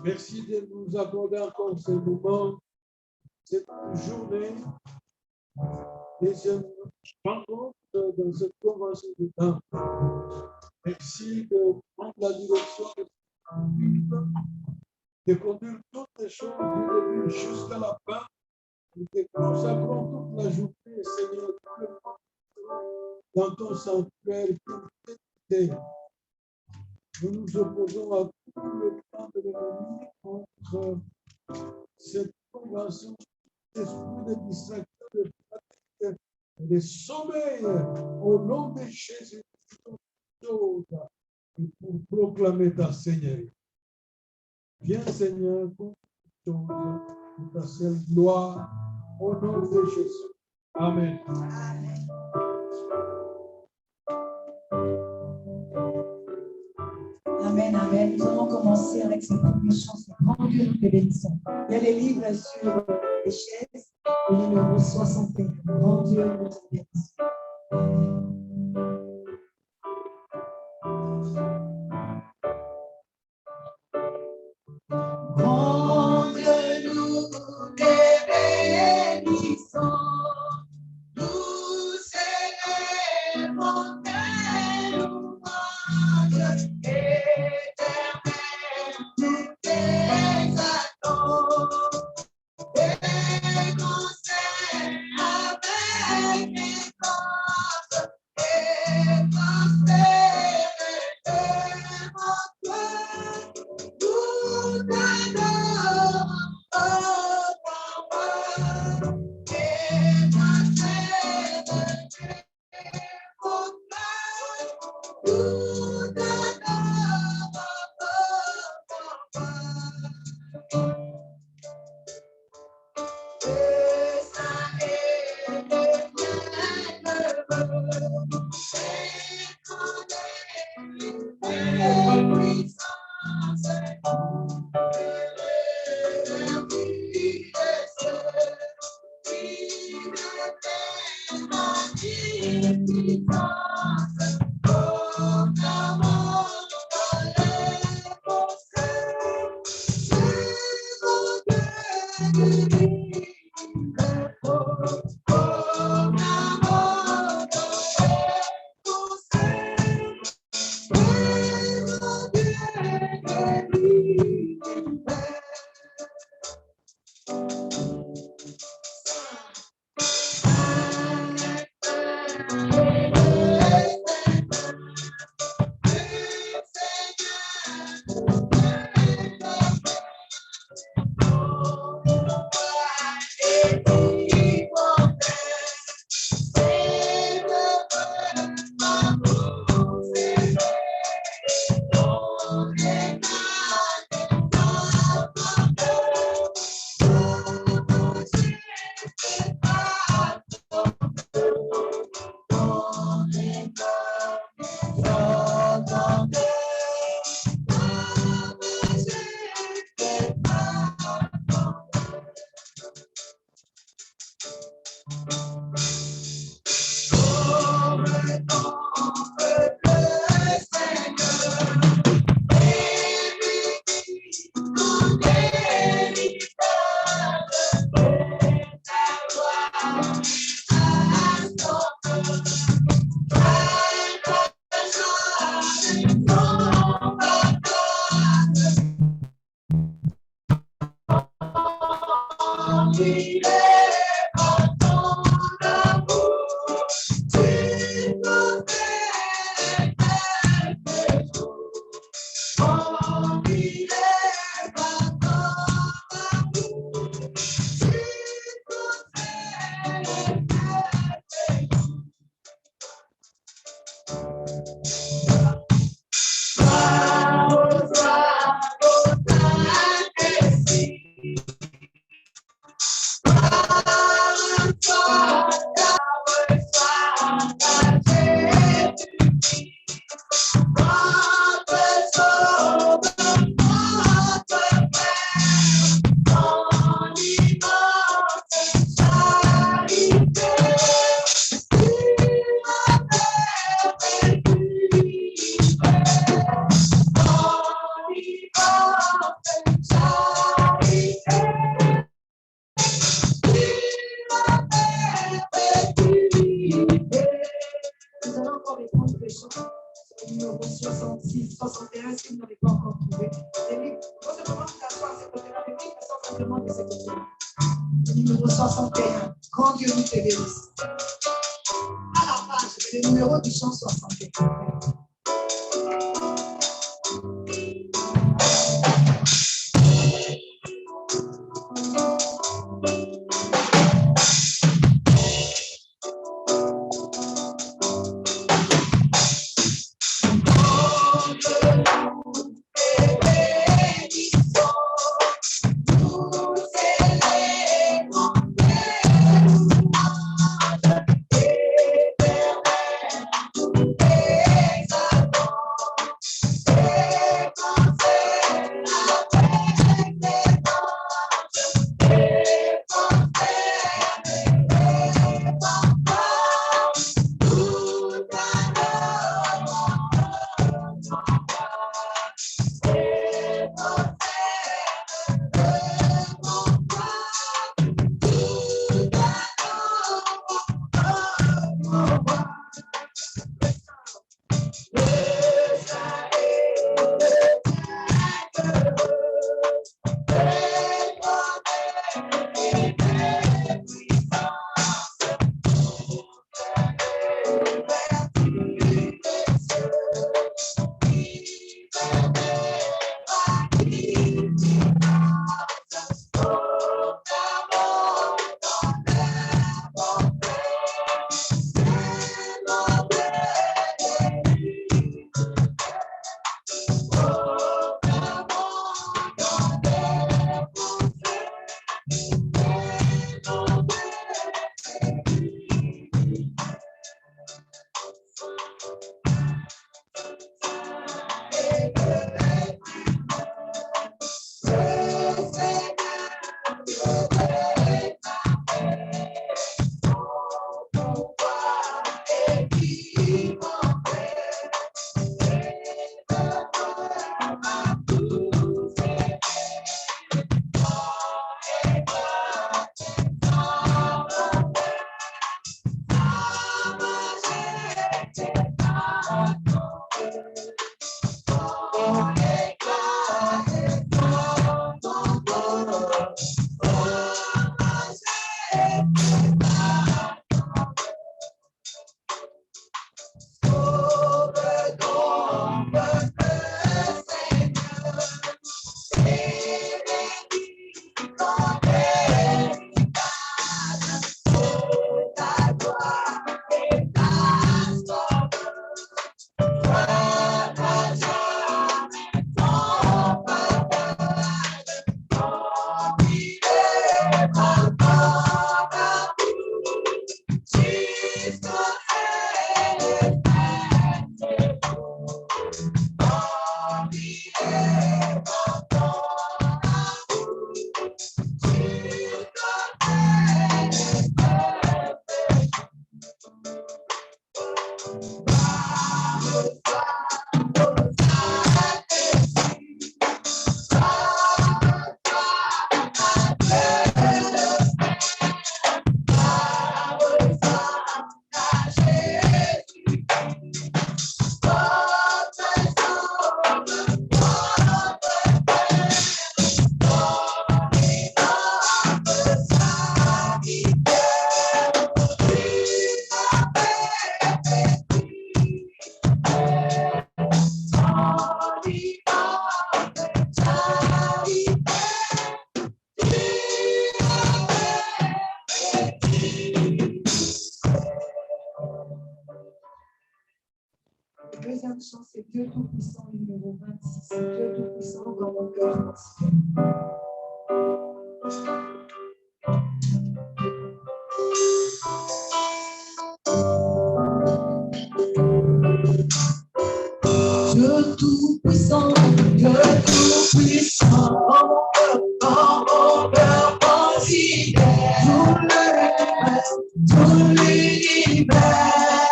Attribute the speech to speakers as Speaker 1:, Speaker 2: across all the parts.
Speaker 1: Merci de nous accorder encore ce moment, cette journée, deuxième rencontre dans cette convention de temps. Merci de prendre la direction de conduire toutes les choses du début jusqu'à la fin. Nous te consacrons toute la journée, Seigneur, dans ton sanctuaire pour t'aider. Nous nous opposons à tout le plan de l'ennemi contre cette convention, l'esprit de distraction, de fatigue, de sommeil, au nom de Jésus, et pour proclamer ta Seigneurie. Viens, Seigneur, pour ta seule gloire, au nom de Jésus. Amen. Amen.
Speaker 2: Amen, amen. Nous allons commencer avec cette première chanson. Grand Dieu, nous te bénissons. Il y a les livres sur les chaises, le numéro 61. Grand Dieu, nous te bénissons. Grand Dieu, nous te bénissons. Nous célébrons tes louanges. Numéro 66, 61, si vous n'avez pas encore trouvé. Les livres, votre demande d'asseoir ces côtés-là, les livres sont simplement de ces côtés-là. Le numéro 61, grand Dieu nous te bénisse. À la page, c'est le numéro du chant 61. Deuxième chant, c'est Dieu Tout-Puissant, numéro 26. Dieu Tout-Puissant, dans mon cœur. Dieu Tout-Puissant, Dieu Tout-Puissant, dans mon cœur considère tout l'univers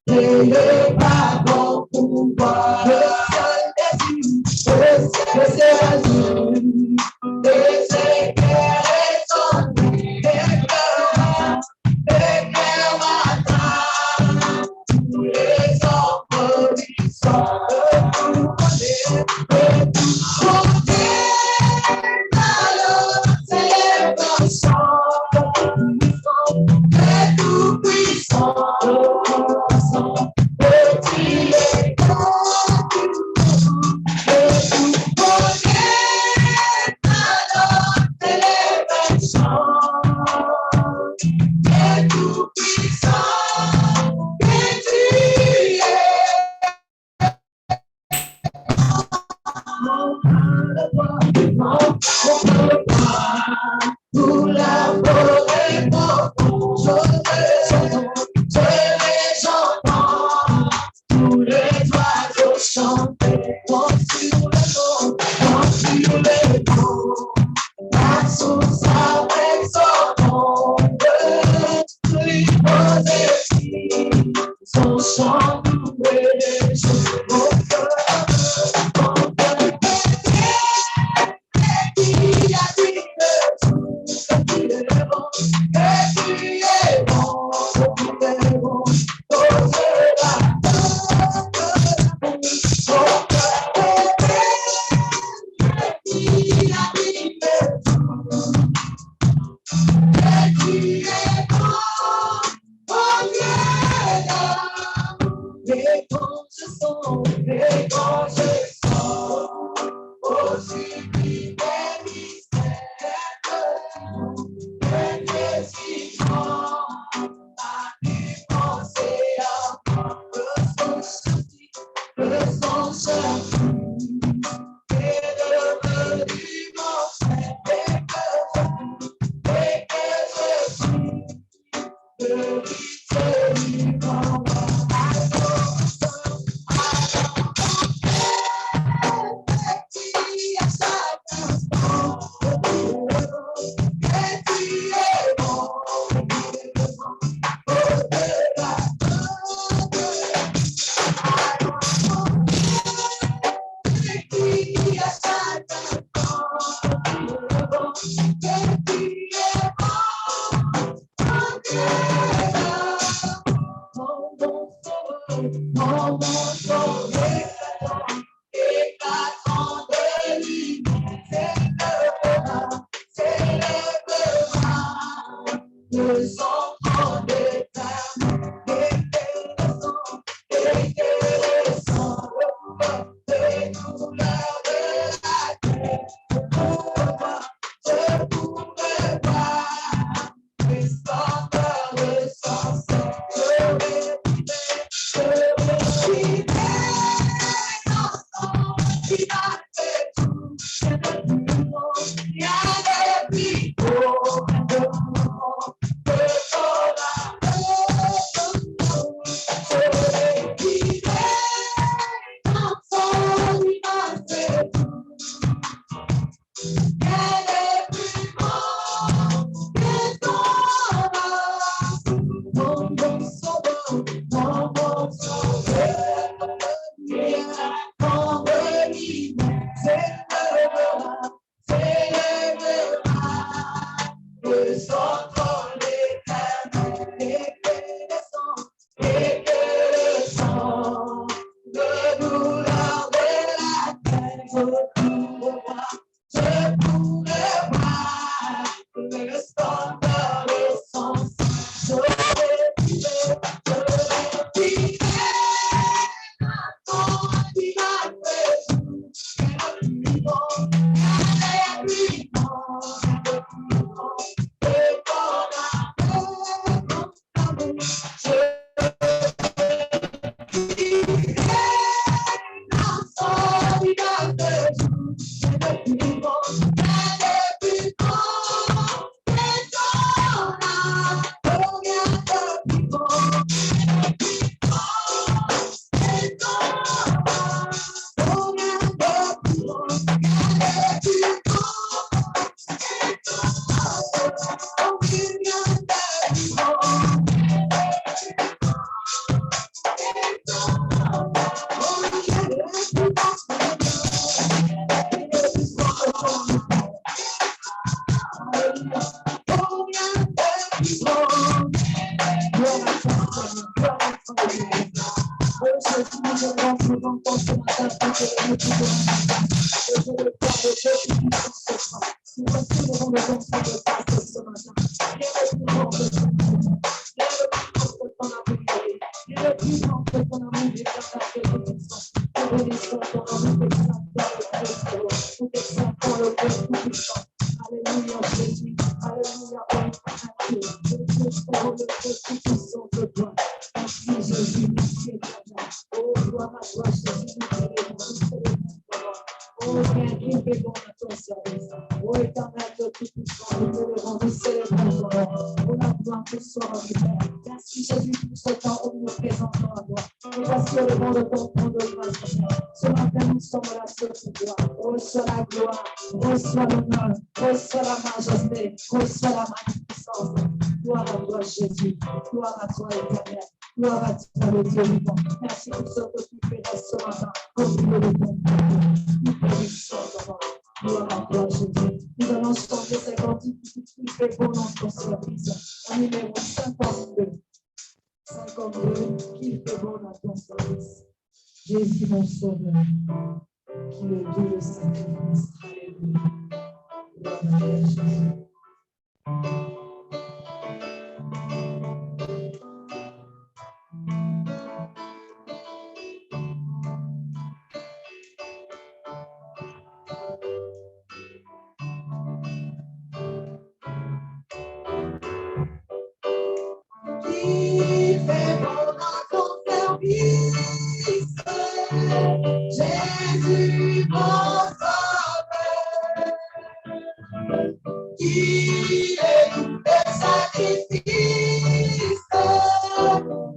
Speaker 2: et le pardon pouvoir, le ciel des azur, des éclairs étendus, des cœurs matins, tous les hommes puissance de toi. Merci Jésus, merci éternel. Oh, gloire à toi, Jésus, nous célébrons, oh, bien qu'il fait bon à ton service. Oh, éternel de tout puissant, nous célébrons, nous célébrons ton nom. Oh, la gloire te soit rendue, Père. Merci Jésus pour ce temps où nous nous présentons à toi. Et voici au devant de ton trône de grâce, Père. Ce matin, nous sommes là sur toi. Reçois la gloire, reçois l'honneur, reçois la majesté, reçois la magnificence. Gloire à toi, Jésus. Gloire à toi, éternel. Gloire à toi, le Dieu vivant. Merci pour ce que tu fais dans ce matin. Au milieu de ton peuple. Nous bénissons ton nom. Gloire à toi, Jésus. Nous allons chanter ces cantiques qui fait bon dans ton service. Au numéro 52. 52, qu'il fait bon dans ton service. Jésus, mon sauveur, qui est doux le sacrifice. Alléluia. Gloire à toi, Jésus. Qui fait bon dans ton service, Jésus, mon sauveur, qui est tout le sacrifice,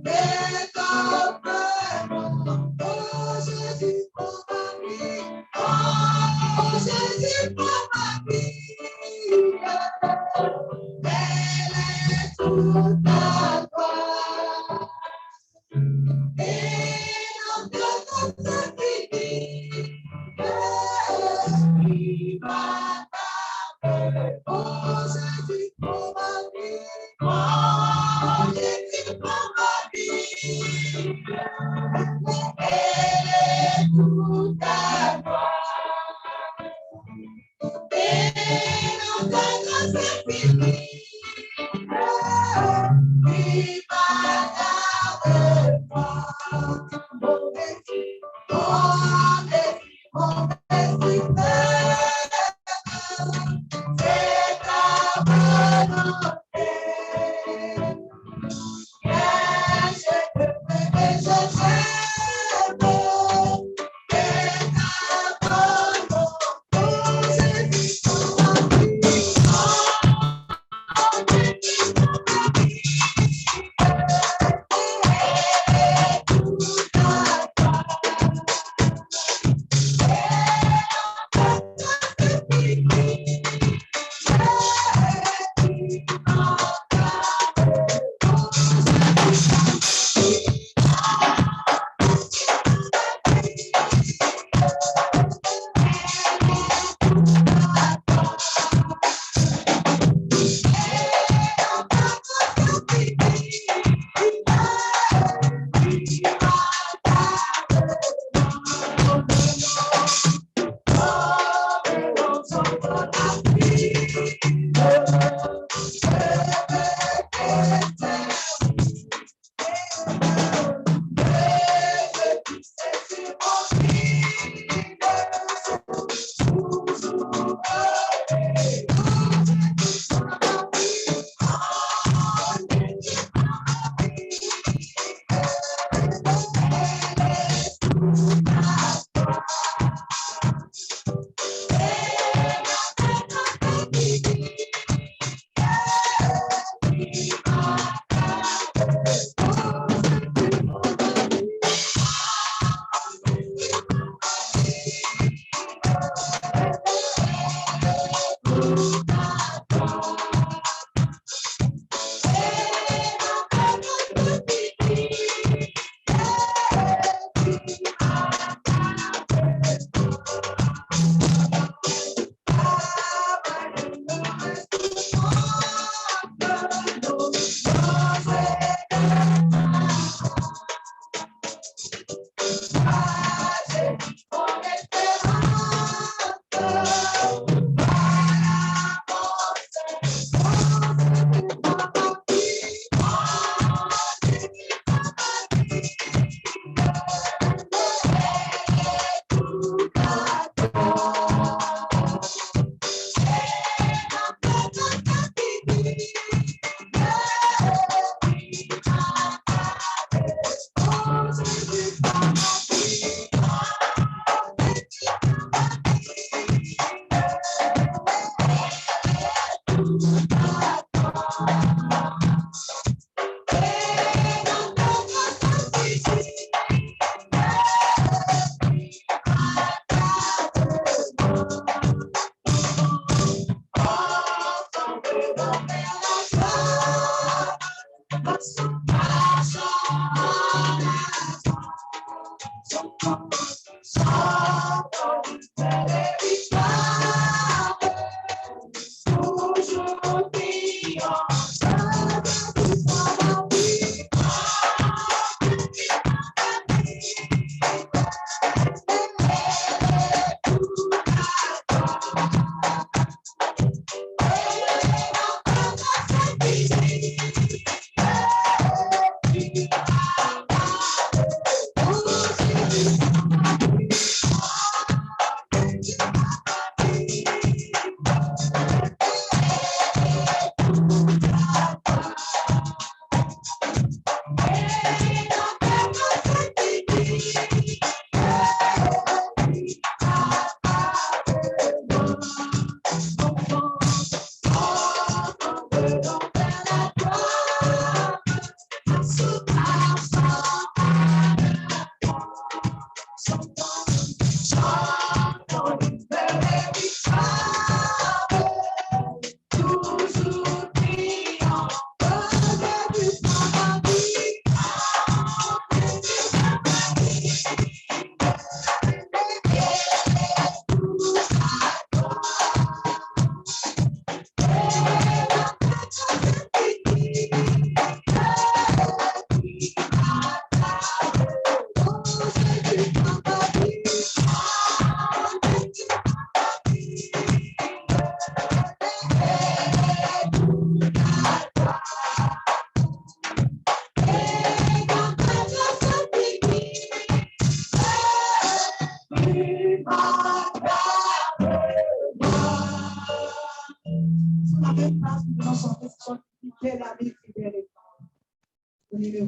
Speaker 2: est un vraiment. Oh Jésus, pour ma vie, oh Jésus, pour ma vie, elle est toute à toi. Et non que tout se finit, il va t'appeler. Oh Jésus, pour ma vie, oh Jésus, pour ma vie, elle est toute à toi. Et non que tout se finit, il va t'appeler. Mon Messie, mon Messie, mon Messie, c'est ta volonté. Je te prie et je t'aime, c'est ta volonté. Jésus, pour ma vie, oh, Jésus, pour ma vie, tout à toi.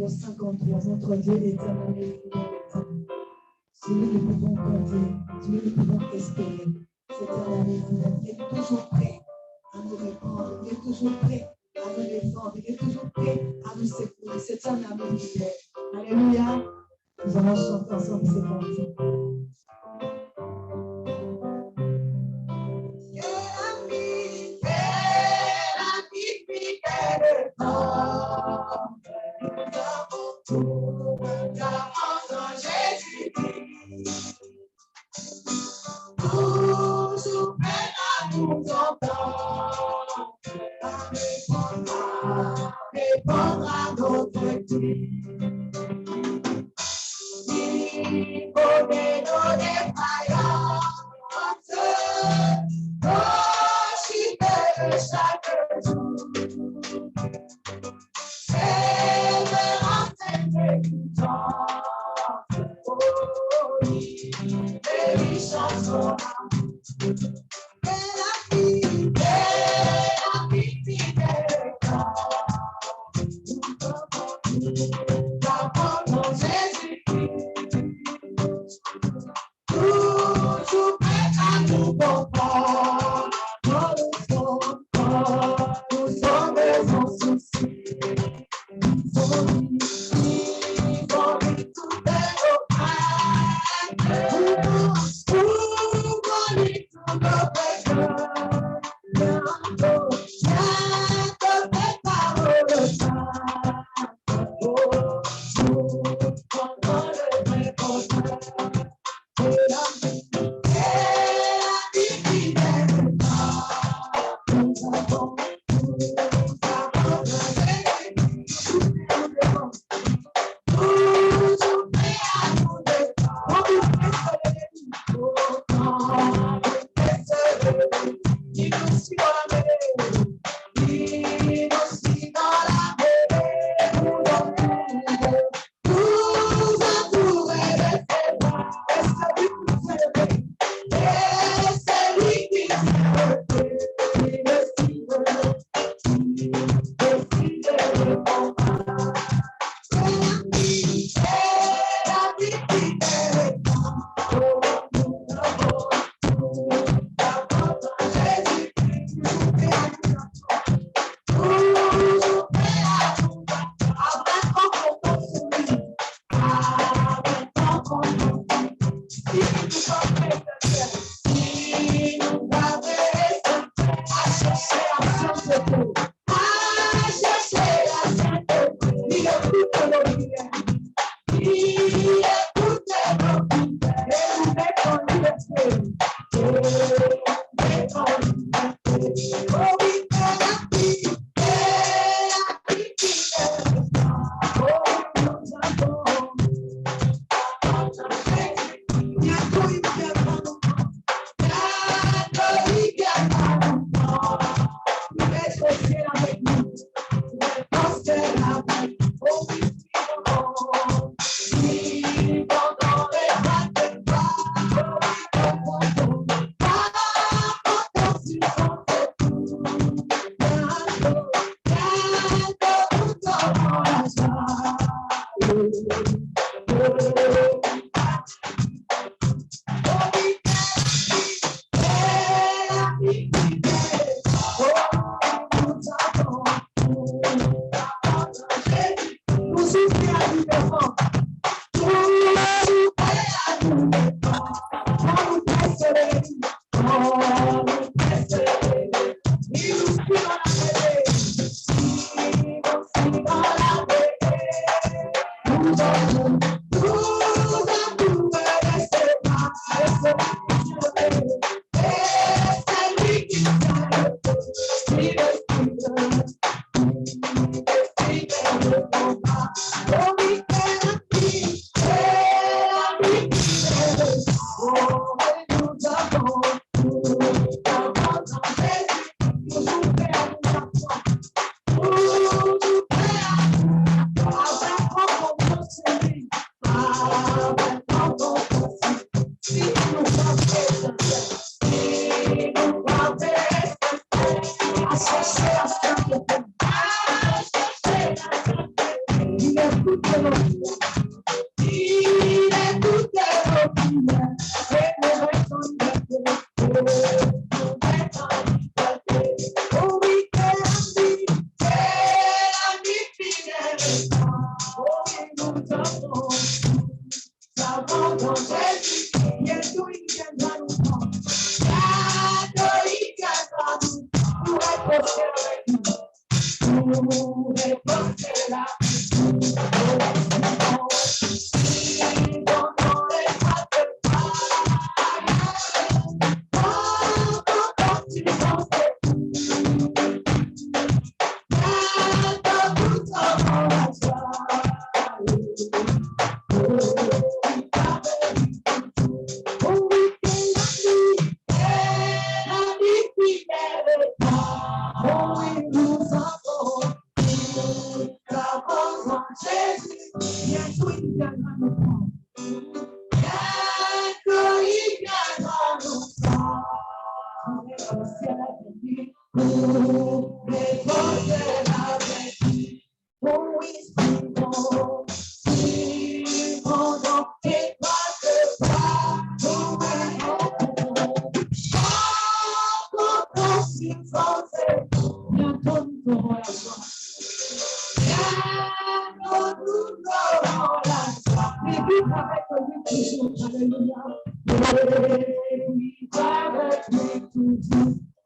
Speaker 2: numéro 53, notre Dieu éternel et fidèle. Sur lui, nous pouvons compter, sur lui, nous pouvons espérer. C'est un ami fidèle. Il est toujours prêt à nous répondre. Il est toujours prêt à nous défendre. Il est toujours prêt à nous secourir. C'est un ami fidèle. Alléluia. Nous allons chanter ensemble ces cantiques.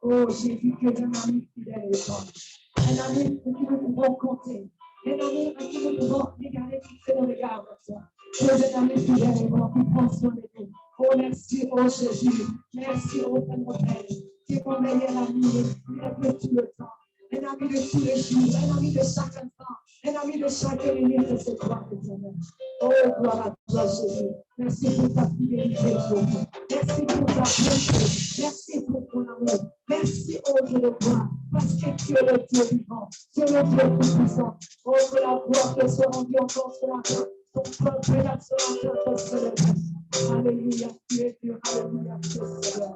Speaker 2: Oh, j'ai vu que un ami fidèle est toi. Un ami que nous pouvons compter. Un ami à qui nous pouvons regarder fixer nos regards vers toi. Tu es un ami fidèle et bon qui prend soin de nous. Oh, merci, oh Jésus. Merci, oh Père. Tu es mon meilleur ami, il est de tout le temps. Un ami de tous les jours, un ami de chaque instant, un ami de chaque minute de cette gloire éternelle. Oh, gloire à toi, Jésus. Merci pour ta fidélité, Jésus. Merci pour ta bonté. Merci pour ton amour. Merci, oh Dieu de gloire, parce que tu es le Dieu vivant. Tu es le Dieu tout-puissant. Oh, que la gloire te soit rendue encore sur la terre. Ton peuple est là sur la terre pour se lever. Alléluia, tu es Dieu. Alléluia, tu es Seigneur.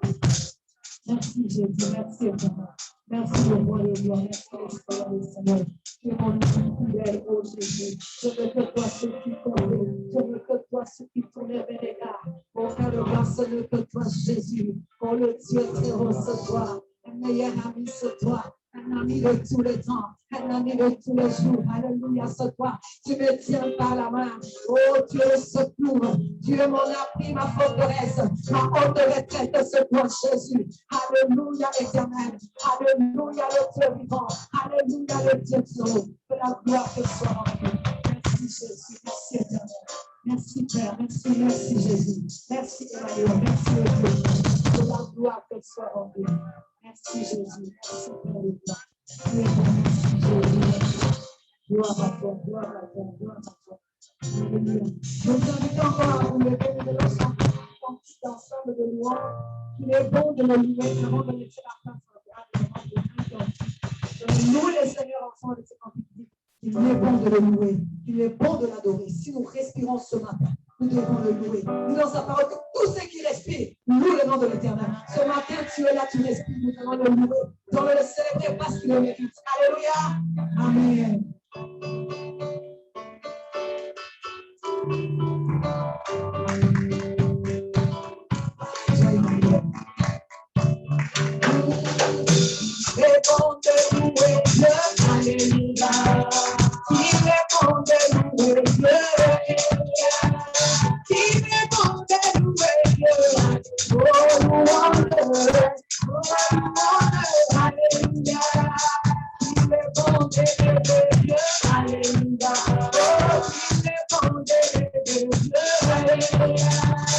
Speaker 2: Merci, Jésus. Merci, Papa. Merci, le roi de gloire. Merci, le Seigneur. Tu es mon ami fidèle, oh Jésus. Je veux que toi, ceux qui t'aiment, je veux que toi, ceux qui tournent vers l'égard. Oh, Père de grâce, ce n'est que toi, Jésus. Oh, le Dieu très haut, ce toi. Un meilleur ami, ce toi. Un ami de tous les temps, un ami de tous les jours. Alléluia, ce toi. Tu me tiens par la main. Oh, tu es le secours. Tu es mon appui, ma forteresse, ma haute retraite, ce toi, Jésus. Alléluia, éternel. Alléluia, le Dieu vivant. Alléluia, le Dieu de haut. Que la gloire te soit rendue. Merci, Jésus. Merci, éternel. Merci, Père. Merci, merci, Jésus. Merci, Emmanuel. Merci, le Dieu. Que la gloire te soit rendue. Merci, Jésus. Merci, Père de toi. Merci, Jésus. Gloire à toi, gloire à toi, gloire à toi. Alléluia. Je vous invite encore à vous lever de l'ensemble, un petit ensemble de louanges. Il est bon de le louer avant de laisser la place. Louez le Seigneur ensemble de cette quantité. Il est bon de le louer. Il est bon de l'adorer. Si nous respirons ce matin, nous devons le louer. Nous dans sa parole que tous ceux qui respirent louent le nom de l'Éternel. Ce matin, tu es là, tu respires. Nous devons le louer. Nous devons le célébrer parce qu'il le mérite. Alléluia. Amen. C'est bon de louer Dieu. Alléluia. Il est bon de louer Dieu. Il est bon de louer Dieu. Oh, louange. Alléluia. Il est bon de louer Dieu. Alléluia. Oh, il est bon de louer Dieu. Alléluia.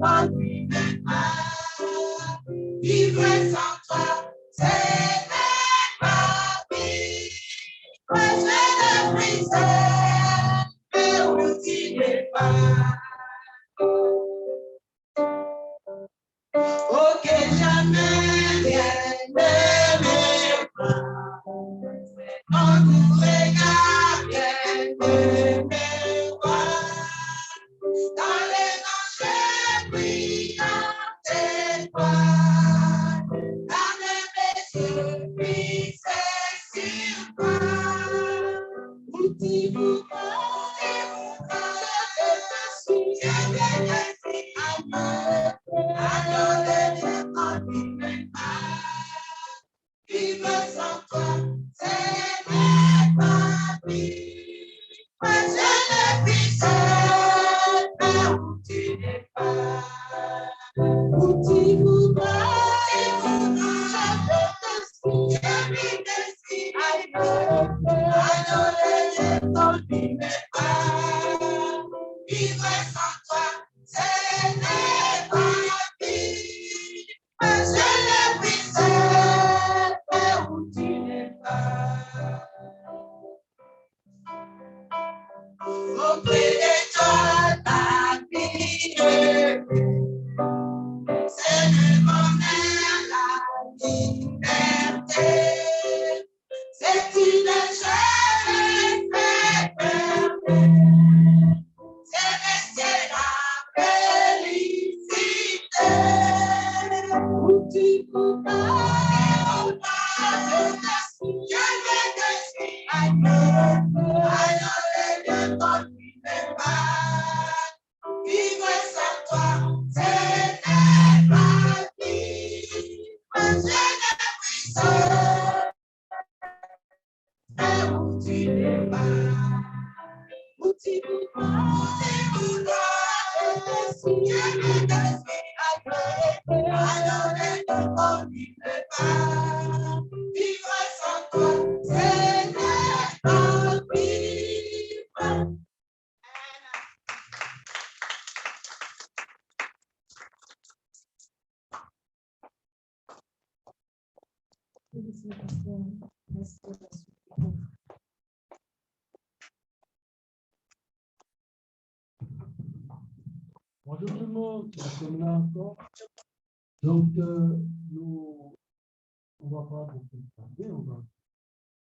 Speaker 3: I sans toi, c'est ma vie. Moi, je le brisais, mais où tu n'es pas. Oh, que jamais rien ne m'épargne. Quand tu regardes, rien ne me voit. Dans les anges brillantes étoiles, dans mes yeux fixés sur toi. Petit bouquin, je viens ici à donner quand tu m'aimes pas. Vivre sans toi, c'est ma vie. Moi, je ne puis seul, mais où tu n'es pas. Où tu voudras, je vis dessus, adorer quand tu m'aimes pas. Vivre sans toi, c'est ma vie. Moi, je ne puis seul, mais où tu n'es pas. Auprès de toi, la vie, c'est le bonheur, la liberté. C'est une chaîne éternelle. C'est rester la félicité. Où tu voudras, je vais te suivre. Alors, quand tu m'aimes pas, vivre sans toi, c'est ma vie. Moi, je ne puis seul, mais où tu n'es pas. Où tu voudras, je te suis. Alors, quand tu m'aimes pas, vivre sans toi, c'est ma vie.
Speaker 1: Bonjour tout le monde, nous sommes là encore. Donc, on va pas beaucoup parler, on va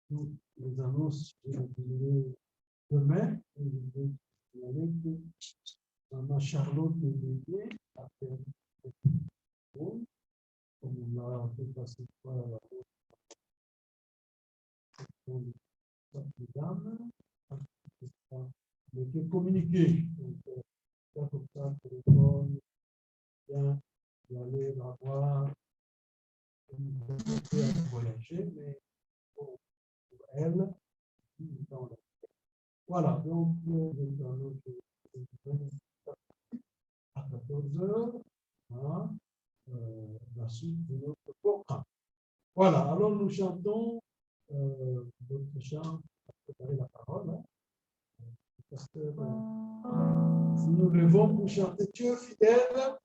Speaker 1: toutes les annonces, je vais donner demain. Et je vais signaler que Maman Charlotte est dédiée à faire comme on l'a fait passer par la dame, mais qui est communiqué. Donc, comme ça, téléphone, bien, y aller, la voir, voyager, mais pour elle, voilà, donc, à 14h, hein, la suite de notre programme. Voilà, alors nous chantons notre chant, préparer la parole. Hein. Parce que si nous levons pour chanter Dieu fidèle,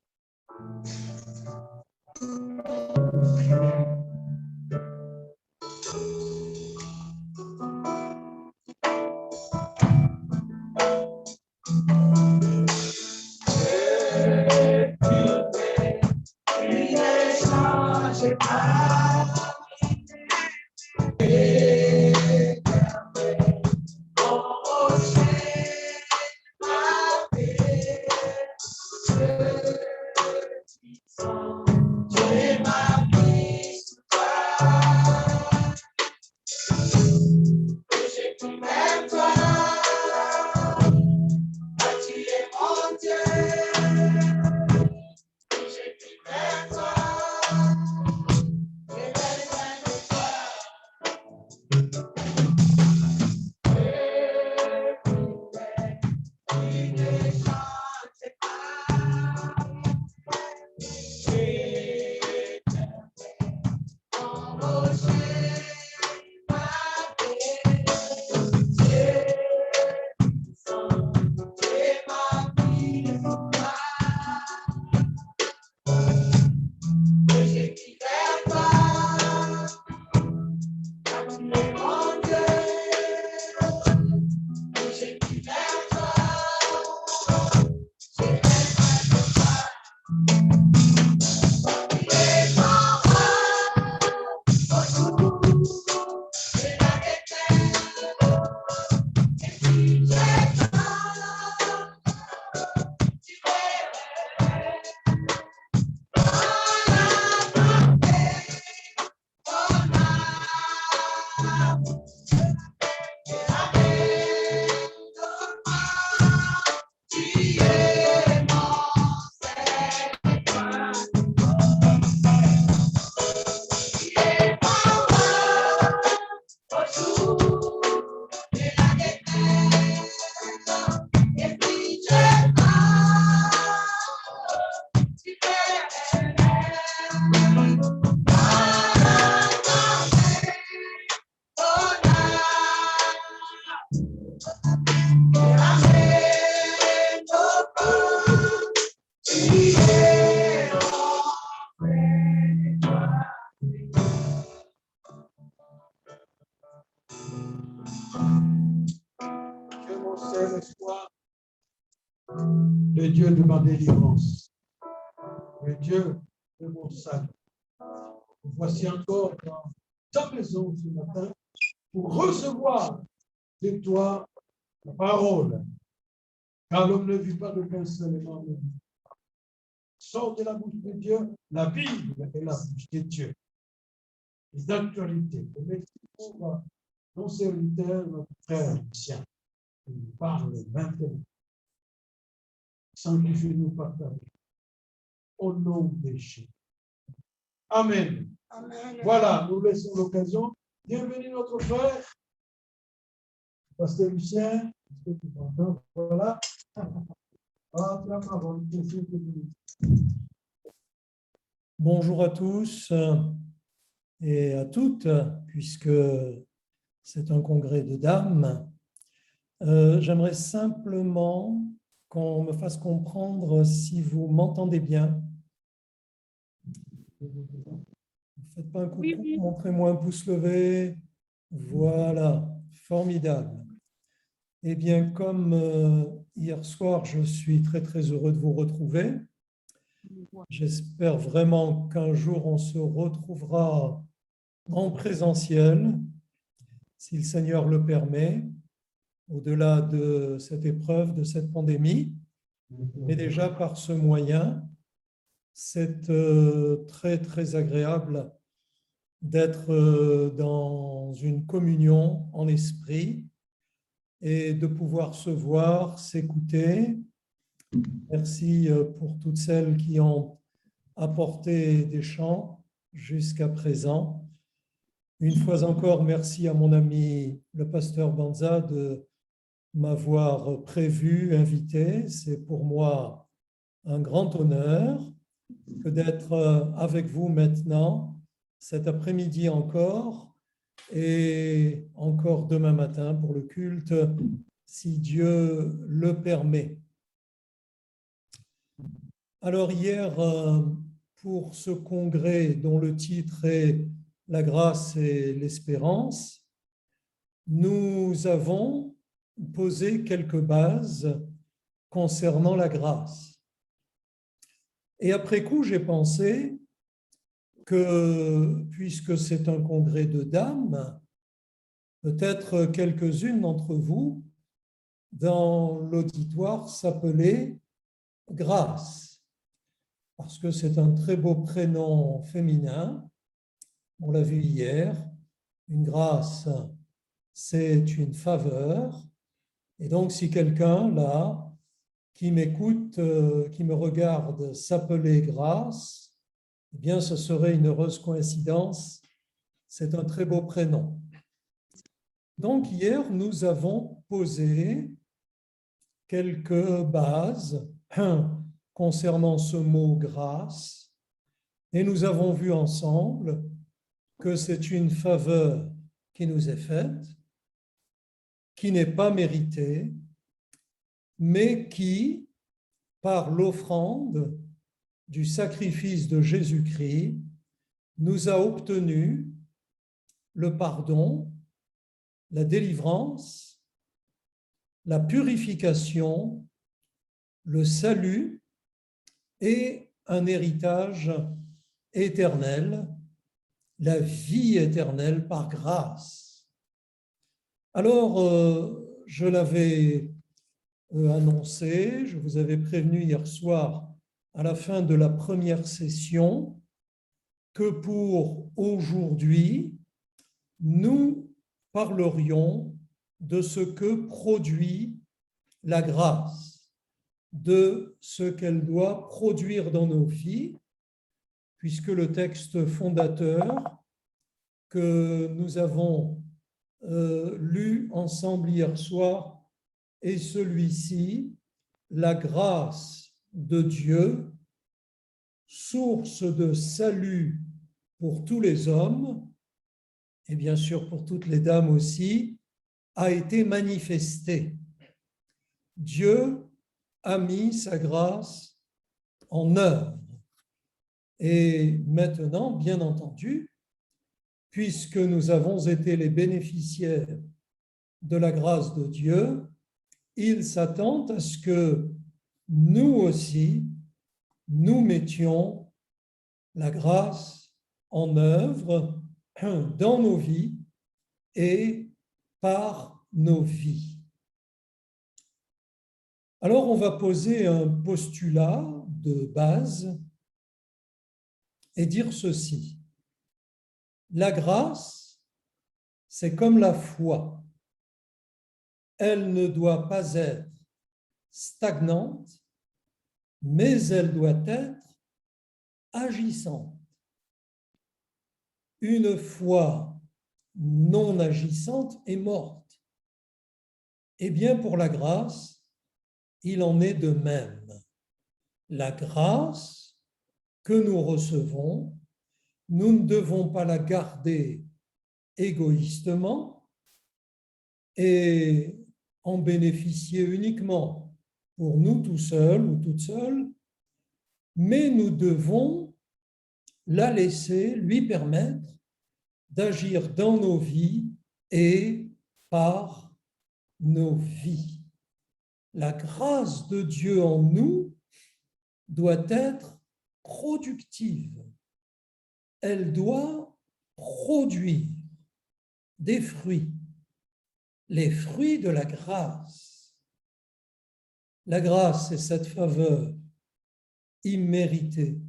Speaker 1: Que mon seul espoir, le Dieu de ma délivrance, le Dieu de mon salut. Voici encore dans ta maison ce matin pour recevoir de toi la parole, car l'homme ne vit pas de pain seulement, mais sort de la bouche de Dieu la Bible et la bouche de Dieu. Les actualités. Et merci pour nos serviteurs, notre frère Lucien, qui nous parle maintenant. Sanctifie-nous par ta vie. Au nom de Jésus. Amen.
Speaker 3: Amen.
Speaker 1: Voilà, nous laissons l'occasion. Bienvenue notre frère, Pasteur Lucien. Est-ce que tu m'entends? Voilà. Ah, la parole.
Speaker 4: Bonjour à tous et à toutes, puisque c'est un congrès de dames. J'aimerais simplement qu'on me fasse comprendre si vous m'entendez bien. Ne faites pas un coucou,
Speaker 5: Oui.
Speaker 4: montrez-moi un pouce levé. Voilà, formidable. Eh bien, comme hier soir, je suis très, très heureux de vous retrouver. J'espère vraiment qu'un jour, on se retrouvera en présentiel, si le Seigneur le permet, au-delà de cette épreuve, de cette pandémie. Mais déjà, par ce moyen, c'est très, très agréable d'être dans une communion en esprit et de pouvoir se voir, s'écouter. Merci pour toutes celles qui ont apporté des chants jusqu'à présent. Une fois encore, merci à mon ami le pasteur Banza de m'avoir prévu, invité. C'est pour moi un grand honneur que d'être avec vous maintenant, cet après-midi encore, et encore demain matin pour le culte, si Dieu le permet. Alors hier, pour ce congrès dont le titre est « La grâce et l'espérance », nous avons posé quelques bases concernant la grâce. Et après coup, j'ai pensé que, puisque c'est un congrès de dames, peut-être quelques-unes d'entre vous, dans l'auditoire, s'appelaient Grâce, parce que c'est un très beau prénom féminin. On l'a vu hier, une grâce, c'est une faveur. Et donc, si quelqu'un, là, qui m'écoute, qui me regarde, s'appelait Grâce, eh bien, ce serait une heureuse coïncidence. C'est un très beau prénom. Donc, hier, nous avons posé quelques bases concernant ce mot « grâce » et nous avons vu ensemble que c'est une faveur qui nous est faite, qui n'est pas méritée, mais qui, par l'offrande du sacrifice de Jésus-Christ, nous a obtenu le pardon, la délivrance, la purification, le salut et un héritage éternel, la vie éternelle par grâce. Alors, je l'avais annoncé, je vous avais prévenu hier soir à la fin de la première session que pour aujourd'hui, nous parlerions de ce que produit la grâce, de ce qu'elle doit produire dans nos vies, puisque le texte fondateur que nous avons lu ensemble hier soir est celui-ci, la grâce de Dieu, source de salut pour tous les hommes, et bien sûr pour toutes les dames aussi, a été manifestée. Dieu a mis sa grâce en œuvre. Et maintenant, bien entendu, puisque nous avons été les bénéficiaires de la grâce de Dieu, il s'attend à ce que nous aussi, nous mettions la grâce en œuvre dans nos vies et par nos vies. Alors, on va poser un postulat de base et dire ceci. La grâce, c'est comme la foi. Elle ne doit pas être stagnante, mais elle doit être agissante. Une foi non agissante est morte. Eh bien, pour la grâce, il en est de même. La grâce que nous recevons, nous ne devons pas la garder égoïstement et en bénéficier uniquement pour nous tout seuls ou toutes seules, mais nous devons la laisser lui permettre d'agir dans nos vies et par nos vies. La grâce de Dieu en nous doit être productive. Elle doit produire des fruits, les fruits de la grâce. La grâce, c'est cette faveur imméritée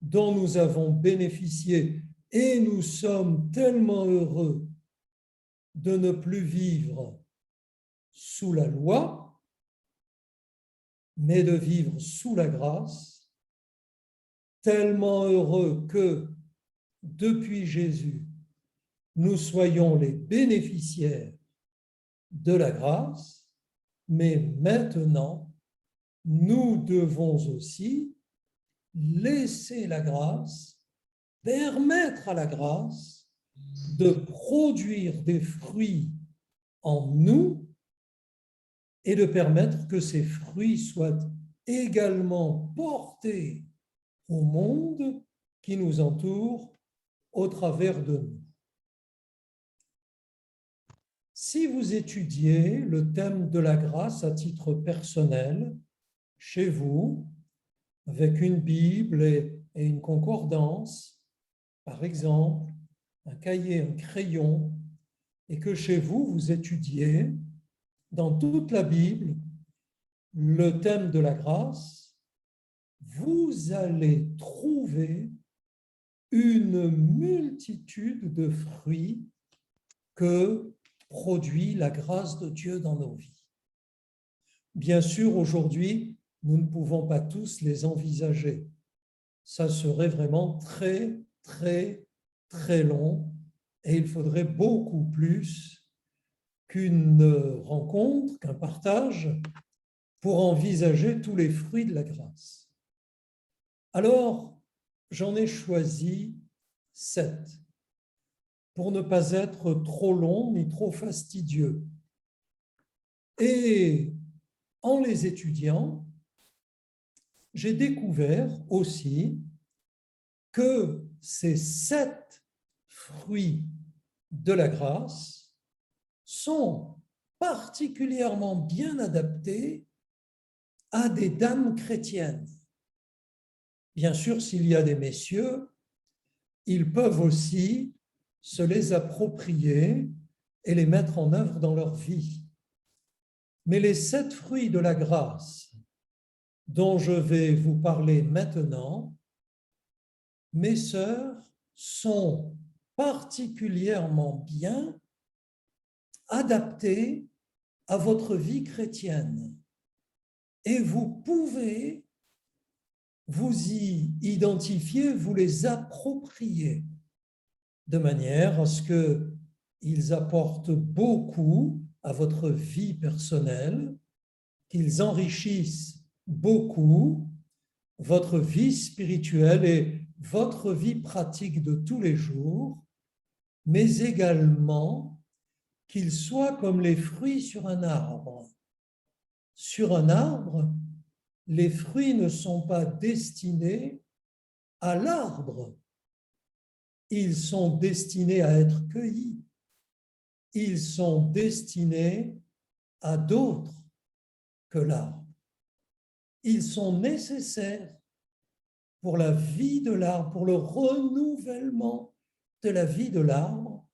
Speaker 4: dont nous avons bénéficié et nous sommes tellement heureux de ne plus vivre sous la loi, mais de vivre sous la grâce, tellement heureux que depuis Jésus, nous soyons les bénéficiaires de la grâce, mais maintenant, nous devons aussi laisser la grâce, permettre à la grâce de produire des fruits en nous et de permettre que ces fruits soient également portés au monde qui nous entoure au travers de nous. Si vous étudiez le thème de la grâce à titre personnel, chez vous, avec une Bible et une concordance, par exemple, un cahier, un crayon, et que chez vous, vous étudiez dans toute la Bible le thème de la grâce, vous allez trouver une multitude de fruits que produit la grâce de Dieu dans nos vies. Bien sûr, aujourd'hui, nous ne pouvons pas tous les envisager. Ça serait vraiment très, très, très long et il faudrait beaucoup plus qu'une rencontre, qu'un partage pour envisager tous les fruits de la grâce. Alors, j'en ai choisi 7 pour ne pas être trop long ni trop fastidieux. Et en les étudiant, j'ai découvert aussi que ces 7 fruits de la grâce sont particulièrement bien adaptés à des dames chrétiennes. bien sûr, s'il y a des messieurs, ils peuvent aussi se les approprier et les mettre en œuvre dans leur vie. Mais les 7 fruits de la grâce dont je vais vous parler maintenant, mes sœurs, sont particulièrement bien adaptés à votre vie chrétienne. Et vous pouvez vous y identifier, vous les approprier, de manière à ce qu'ils apportent beaucoup à votre vie personnelle, qu'ils enrichissent beaucoup votre vie spirituelle et votre vie pratique de tous les jours, mais également qu'ils soient comme les fruits sur un arbre. Sur un arbre, les fruits ne sont pas destinés à l'arbre. Ils sont destinés à être cueillis. Ils sont destinés à d'autres que l'arbre. Ils sont nécessaires pour la vie de l'arbre, pour le renouvellement de la vie de l'arbre,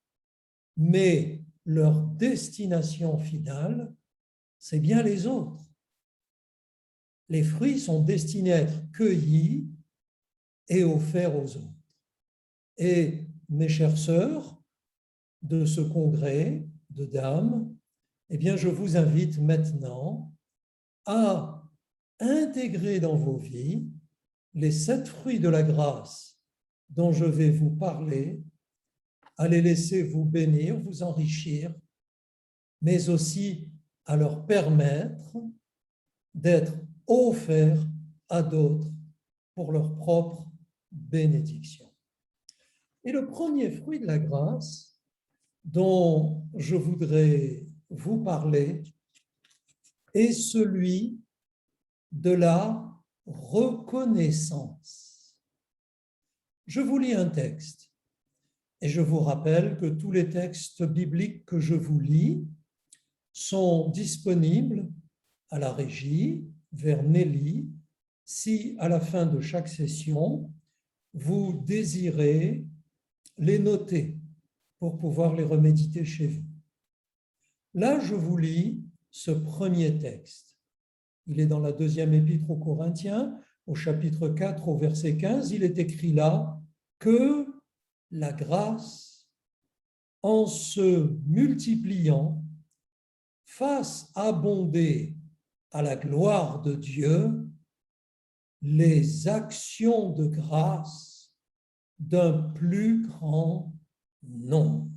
Speaker 4: mais leur destination finale, c'est bien les autres. Les fruits sont destinés à être cueillis et offerts aux autres. Et mes chères sœurs de ce congrès de dames, eh bien, je vous invite maintenant à intégrer dans vos vies les 7 fruits de la grâce dont je vais vous parler, à les laisser vous bénir, vous enrichir, mais aussi à leur permettre d'être offerts à d'autres pour leur propre bénédiction. Et le premier fruit de la grâce dont je voudrais vous parler est celui de la reconnaissance. Je vous lis un texte et je vous rappelle que tous les textes bibliques que je vous lis sont disponibles à la régie, vers Nelly, si à la fin de chaque session, vous désirez les noter pour pouvoir les reméditer chez vous. Là, je vous lis ce premier texte. Il est dans la 2e épître aux Corinthiens, au chapitre 4, au verset 15. Il est écrit là que la grâce, en se multipliant, fasse abonder à la gloire de Dieu les actions de grâce d'un plus grand nombre.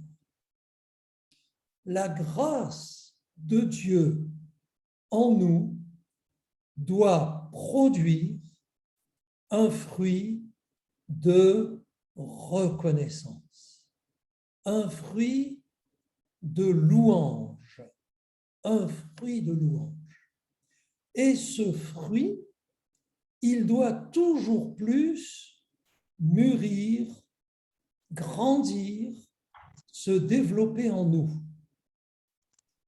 Speaker 4: La grâce de Dieu en nous doit produire un fruit de reconnaissance, un fruit de louange, un fruit de louange. Et ce fruit, il doit toujours plus mûrir, grandir, se développer en nous.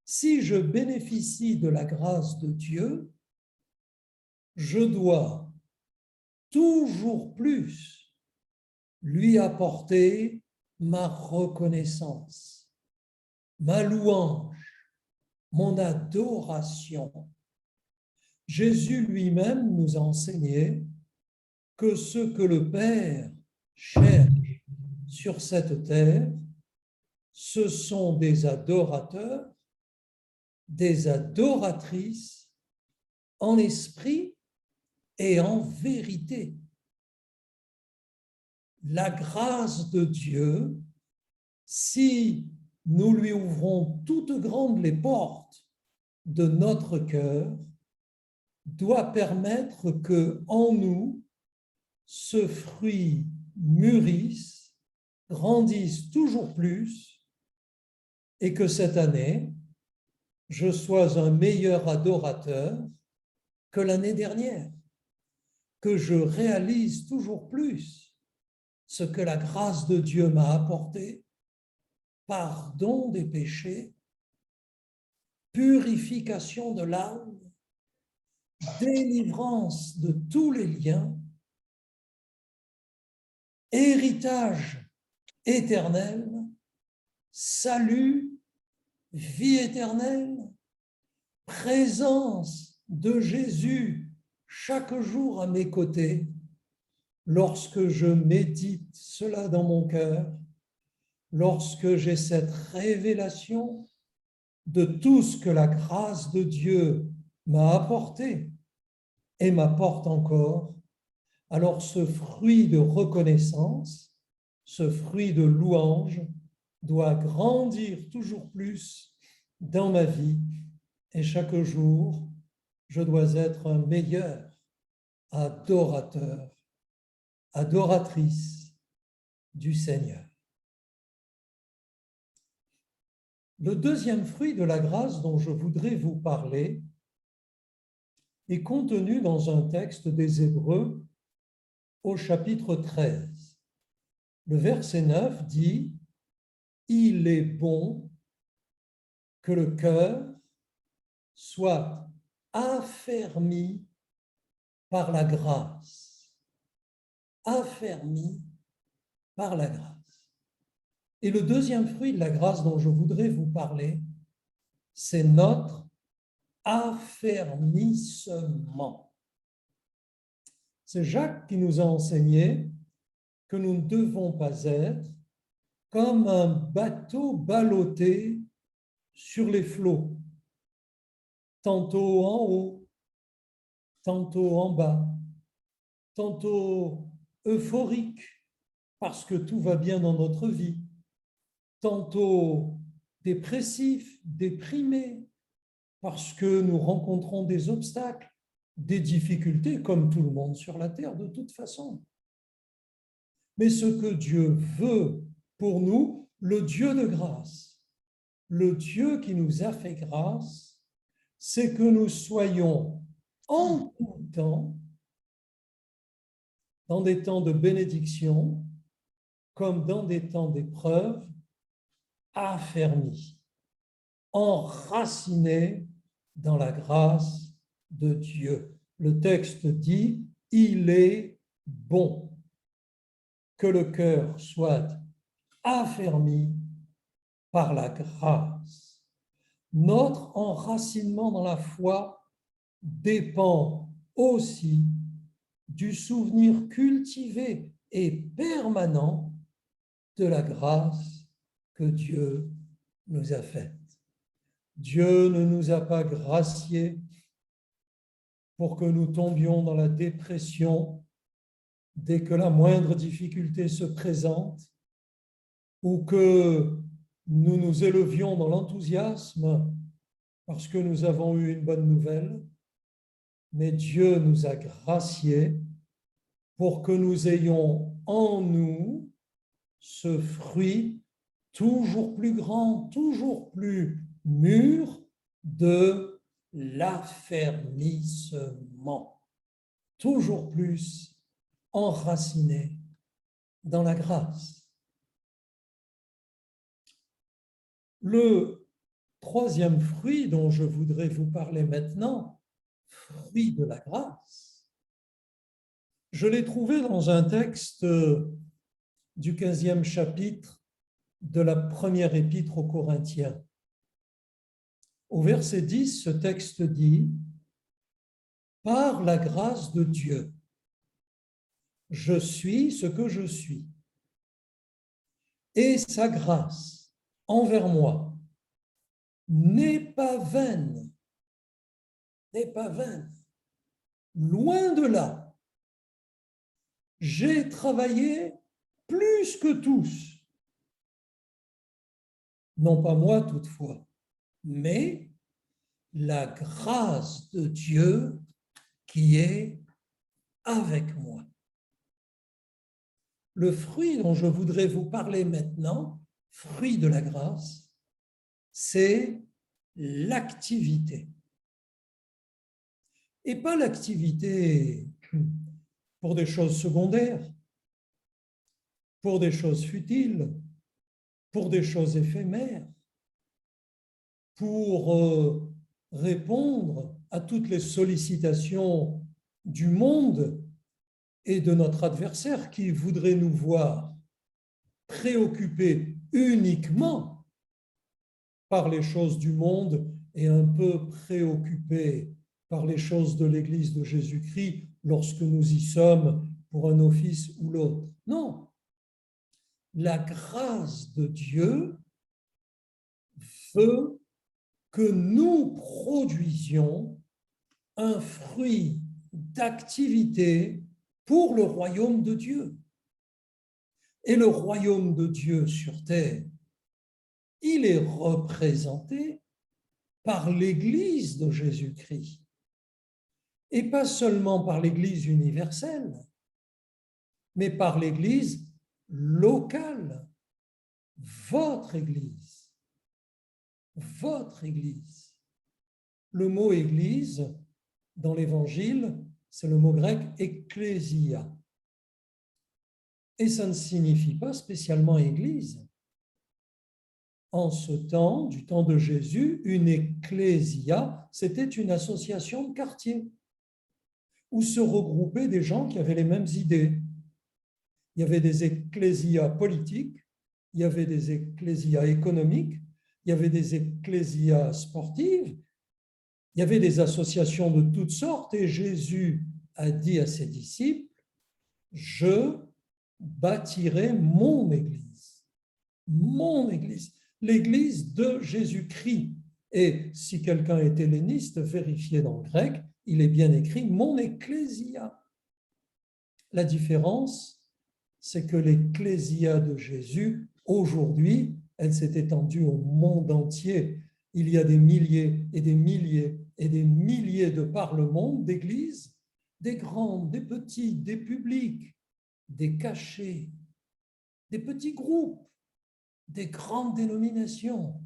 Speaker 4: Si je bénéficie de la grâce de Dieu, je dois toujours plus lui apporter ma reconnaissance, ma louange, mon adoration. Jésus lui-même nous a enseigné que ce que le Père cherche sur cette terre, ce sont des adorateurs, des adoratrices en esprit et en vérité. La grâce de Dieu, si nous lui ouvrons toutes grandes les portes de notre cœur, doit permettre que en nous, ce fruit mûrisse, grandisse toujours plus et que cette année, je sois un meilleur adorateur que l'année dernière, que je réalise toujours plus ce que la grâce de Dieu m'a apporté, pardon des péchés, purification de l'âme, délivrance de tous les liens héritage éternel, salut, vie éternelle, présence de Jésus chaque jour à mes côtés. Lorsque je médite cela dans mon cœur, lorsque j'ai cette révélation de tout ce que la grâce de Dieu m'a apporté et m'apporte encore, alors ce fruit de reconnaissance, ce fruit de louange doit grandir toujours plus dans ma vie et chaque jour, je dois être un meilleur adorateur, adoratrice du Seigneur. Le deuxième fruit de la grâce dont je voudrais vous parler est contenu dans un texte des Hébreux au chapitre 13. Le verset 9 dit « Il est bon que le cœur soit affermi par la grâce. » Affermi par la grâce. Et le deuxième fruit de la grâce dont je voudrais vous parler, c'est notre affermissement. C'est Jacques qui nous a enseigné que nous ne devons pas être comme un bateau ballotté sur les flots, tantôt en haut, tantôt en bas, tantôt euphorique parce que tout va bien dans notre vie, tantôt dépressif, déprimé parce que nous rencontrons des obstacles, des difficultés comme tout le monde sur la terre de toute façon. Mais ce que Dieu veut pour nous, le Dieu de grâce, le Dieu qui nous a fait grâce, c'est que nous soyons en tout temps, dans des temps de bénédiction, comme dans des temps d'épreuve, affermis, enracinés dans la grâce de Dieu. Le texte dit « Il est bon que le cœur soit affermi par la grâce. » Notre enracinement dans la foi dépend aussi du souvenir cultivé et permanent de la grâce que Dieu nous a faite. Dieu ne nous a pas graciés pour que nous tombions dans la dépression dès que la moindre difficulté se présente ou que nous nous élevions dans l'enthousiasme parce que nous avons eu une bonne nouvelle, mais Dieu nous a graciés pour que nous ayons en nous ce fruit toujours plus grand, toujours plus mûr de l'affermissement, toujours plus enraciné dans la grâce. Le troisième fruit dont je voudrais vous parler maintenant, fruit de la grâce, je l'ai trouvé dans un texte du 15e chapitre de la première épître aux Corinthiens. Au verset 10, ce texte dit « Par la grâce de Dieu, je suis ce que je suis, et sa grâce envers moi n'est pas vaine, loin de là. J'ai travaillé plus que tous, non pas moi toutefois, mais la grâce de Dieu qui est avec moi. » Le fruit dont je voudrais vous parler maintenant, fruit de la grâce, c'est l'activité. Et pas l'activité pour des choses secondaires, pour des choses futiles, pour des choses éphémères, pour répondre à toutes les sollicitations du monde et de notre adversaire qui voudrait nous voir préoccupés uniquement par les choses du monde et un peu préoccupés par les choses de l'Église de Jésus-Christ lorsque nous y sommes pour un office ou l'autre. Non, la grâce de Dieu veut que nous produisions un fruit d'activité pour le royaume de Dieu. Et le royaume de Dieu sur terre, il est représenté par l'Église de Jésus-Christ. Et pas seulement par l'Église universelle, mais par l'Église locale, votre Église. Votre Église. Le mot Église, dans l'Évangile, c'est le mot grec « ecclésia ». Et ça ne signifie pas spécialement Église. En ce temps, du temps de Jésus, une ecclésia, c'était une association de quartier où se regroupaient des gens qui avaient les mêmes idées. Il y avait des ecclésias politiques, il y avait des ecclésias économiques, il y avait des ecclésias sportives, il y avait des associations de toutes sortes et Jésus a dit à ses disciples, « Je bâtirai mon Église, l'Église de Jésus-Christ. » Et si quelqu'un est helléniste, vérifiez dans le grec, il est bien écrit « mon ecclésia ». La différence, c'est que l'ecclésia de Jésus, aujourd'hui, elle s'est étendue au monde entier. Il y a des milliers et des milliers et des milliers de par le monde d'églises, des grandes, des petites, des publiques, des cachés, des petits groupes, des grandes dénominations,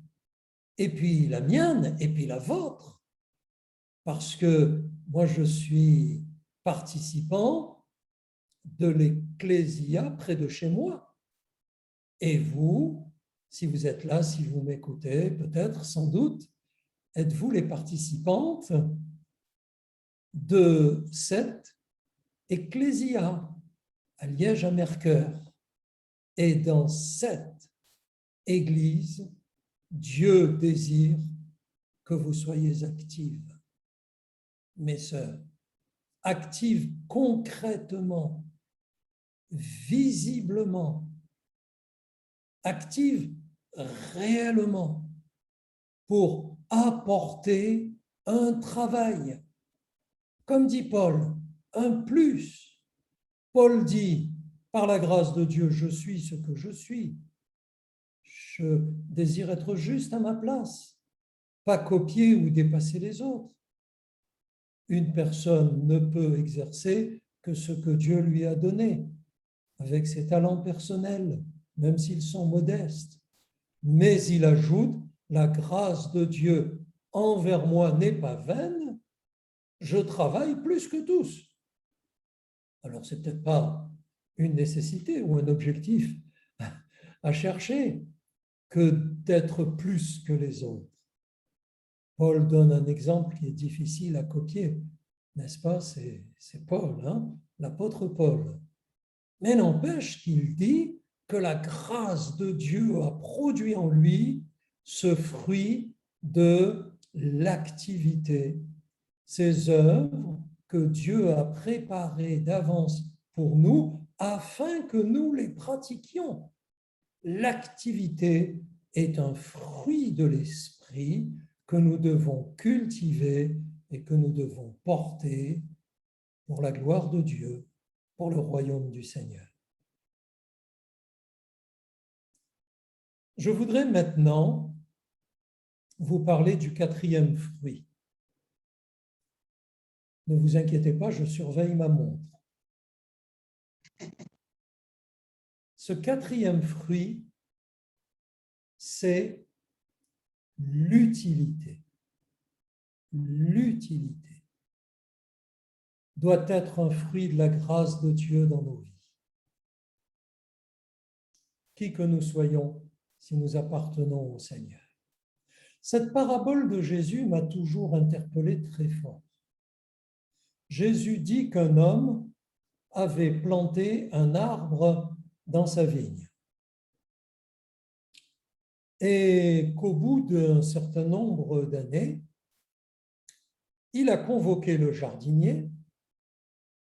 Speaker 4: et puis la mienne, et puis la vôtre, parce que moi je suis participant de l'ecclésia près de chez moi. Et vous, si vous êtes là, si vous m'écoutez, peut-être, sans doute, êtes-vous les participantes de cette ecclésia à Liège à Mercœur. Et dans cette église, Dieu désire que vous soyez actives, mes sœurs, actives concrètement, visiblement, actives réellement pour apporter un travail. Comme dit Paul, un plus. Paul dit, par la grâce de Dieu, je suis ce que je suis. Je désire être juste à ma place, pas copier ou dépasser les autres. Une personne ne peut exercer que ce que Dieu lui a donné, avec ses talents personnels, même s'ils sont modestes. Mais il ajoute, la grâce de Dieu envers moi n'est pas vaine, je travaille plus que tous. Alors, ce n'est peut-être pas une nécessité ou un objectif à chercher que d'être plus que les autres. Paul donne un exemple qui est difficile à copier, n'est-ce pas? C'est Paul, hein? L'apôtre Paul. Mais n'empêche qu'il dit que la grâce de Dieu a produit en lui ce fruit de l'activité, ces œuvres que Dieu a préparées d'avance pour nous afin que nous les pratiquions. L'activité est un fruit de l'esprit que nous devons cultiver et que nous devons porter pour la gloire de Dieu, pour le royaume du Seigneur. Je voudrais maintenant vous parler du quatrième fruit. Ne vous inquiétez pas, je surveille ma montre. Ce quatrième fruit, c'est l'utilité. L'utilité doit être un fruit de la grâce de Dieu dans nos vies. Qui que nous soyons, si nous appartenons au Seigneur. Cette parabole de Jésus m'a toujours interpellé très fort. Jésus dit qu'un homme avait planté un arbre dans sa vigne. Et qu'au bout d'un certain nombre d'années, il a convoqué le jardinier,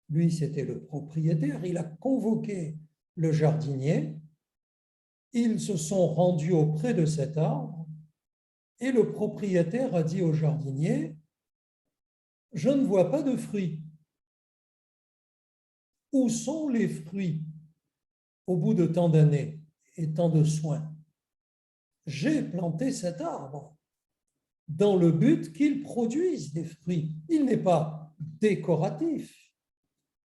Speaker 4: lui c'était le propriétaire, il a convoqué le jardinier, ils se sont rendus auprès de cet arbre et le propriétaire a dit au jardinier, « Je ne vois pas de fruits. Où sont les fruits au bout de tant d'années et tant de soins? J'ai planté cet arbre dans le but qu'il produise des fruits. Il n'est pas décoratif,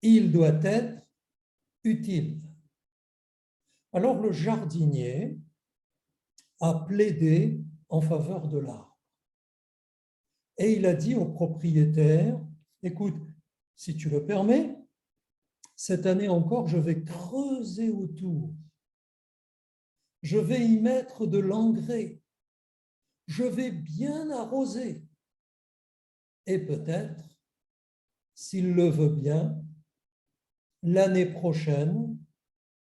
Speaker 4: il doit être utile. » Alors le jardinier a plaidé en faveur de l'arbre. Et il a dit au propriétaire, « Écoute, si tu le permets, cette année encore, je vais creuser autour. Je vais y mettre de l'engrais. Je vais bien arroser. Et peut-être, s'il le veut bien, l'année prochaine,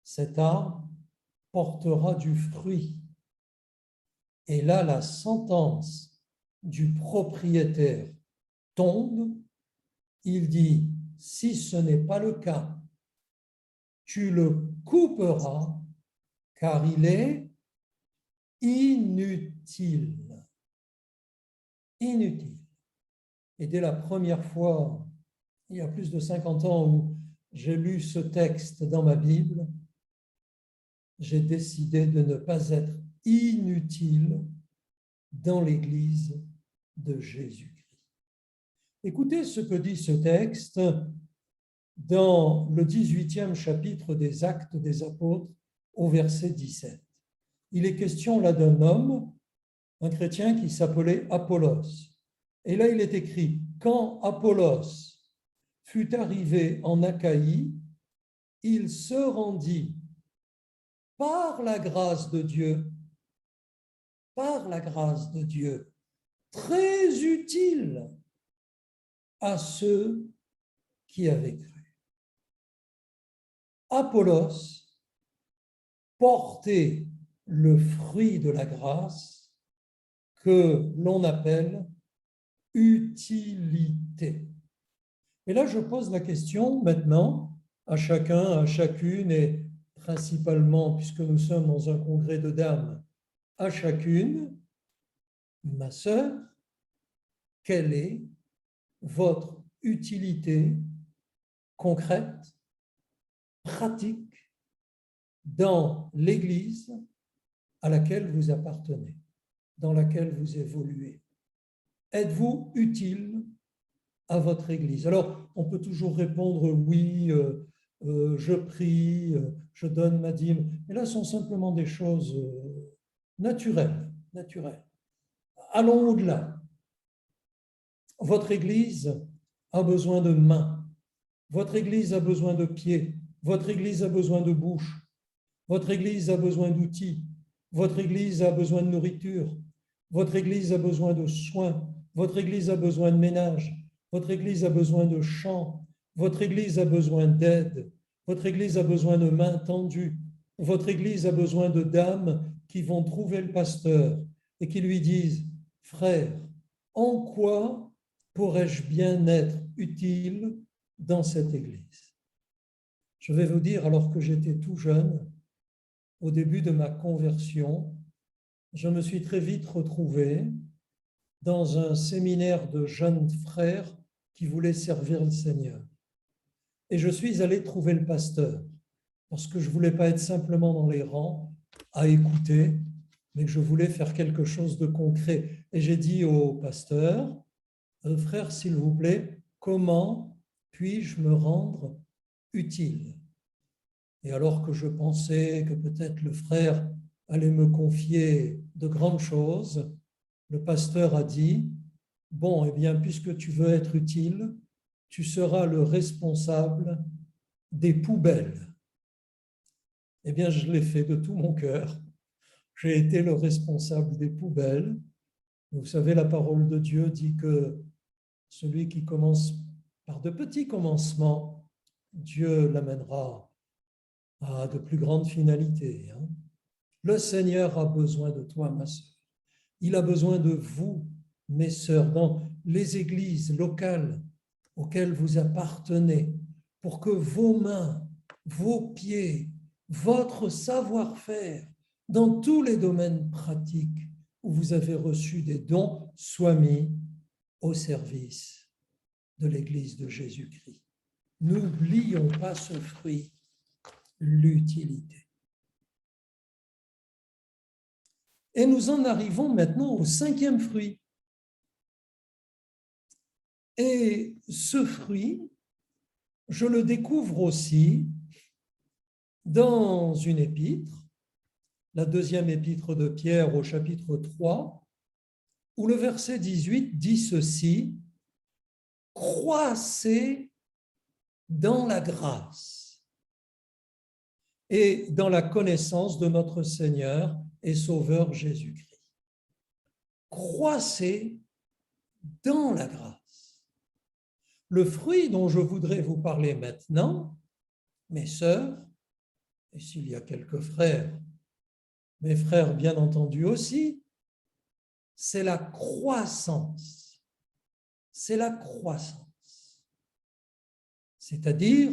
Speaker 4: cet arbre portera du fruit. » Et là, la sentence du propriétaire tombe. Il dit, si ce n'est pas le cas, tu le couperas car il est inutile. Inutile. Et dès la première fois, il y a plus de 50 ans, où j'ai lu ce texte dans ma Bible, j'ai décidé de ne pas être inutile dans l'Église de Jésus-Christ. Écoutez ce que dit ce texte dans le 18e chapitre des Actes des Apôtres au verset 17. Il est question là d'un homme, un chrétien qui s'appelait Apollos. Et là, il est écrit, quand Apollos fut arrivé en Achaïe, il se rendit par la grâce de Dieu, très utile à ceux qui avaient cru. Apollos portait le fruit de la grâce que l'on appelle utilité. Et là, je pose la question maintenant à chacun, à chacune, et principalement, puisque nous sommes dans un congrès de dames, à chacune, ma sœur, quelle est votre utilité concrète, pratique, dans l'Église à laquelle vous appartenez, dans laquelle vous évoluez? Êtes-vous utile à votre Église? Alors, on peut toujours répondre oui, je prie, je donne ma dîme. Mais là, ce sont simplement des choses naturelles. Allons au-delà. Votre Église a besoin de mains. Votre Église a besoin de pieds. Votre Église a besoin de bouche. Votre Église a besoin d'outils. Votre Église a besoin de nourriture. Votre Église a besoin de soins. Votre Église a besoin de ménage. Votre Église a besoin de chant. Votre Église a besoin d'aide. Votre Église a besoin de mains tendues. Votre Église a besoin de dames qui vont trouver le pasteur et qui lui disent, « Frère, en quoi pourrais-je bien être utile dans cette Église ?» Je vais vous dire, alors que j'étais tout jeune, au début de ma conversion, je me suis très vite retrouvé dans un séminaire de jeunes frères qui voulaient servir le Seigneur. Et je suis allé trouver le pasteur, parce que je ne voulais pas être simplement dans les rangs à écouter, mais que je voulais faire quelque chose de concret. Et j'ai dit au pasteur, « Frère, s'il vous plaît, comment puis-je me rendre utile ?» Et alors que je pensais que peut-être le frère allait me confier de grandes choses, le pasteur a dit, « Bon, eh bien, puisque tu veux être utile, tu seras le responsable des poubelles. » Eh bien, je l'ai fait de tout mon cœur. J'ai été le responsable des poubelles. Vous savez, la parole de Dieu dit que celui qui commence par de petits commencements Dieu l'amènera à de plus grandes finalités. Le Seigneur a besoin de toi, ma sœur. Il a besoin de vous, mes sœurs, dans les églises locales auxquelles vous appartenez, pour que vos mains, vos pieds, votre savoir-faire, dans tous les domaines pratiques où vous avez reçu des dons, soient mis au service de l'Église de Jésus-Christ. N'oublions pas ce fruit, l'utilité. Et nous en arrivons maintenant au 5e fruit. Et ce fruit, je le découvre aussi dans une épître, la 2e épître de Pierre au chapitre 3, où le verset 18 dit ceci: « Croissez dans la grâce et dans la connaissance de notre Seigneur et Sauveur Jésus-Christ. » Croissez dans la grâce. Le fruit dont je voudrais vous parler maintenant, mes sœurs, et s'il y a quelques frères, mes frères bien entendu aussi, c'est la croissance. C'est la croissance. C'est-à-dire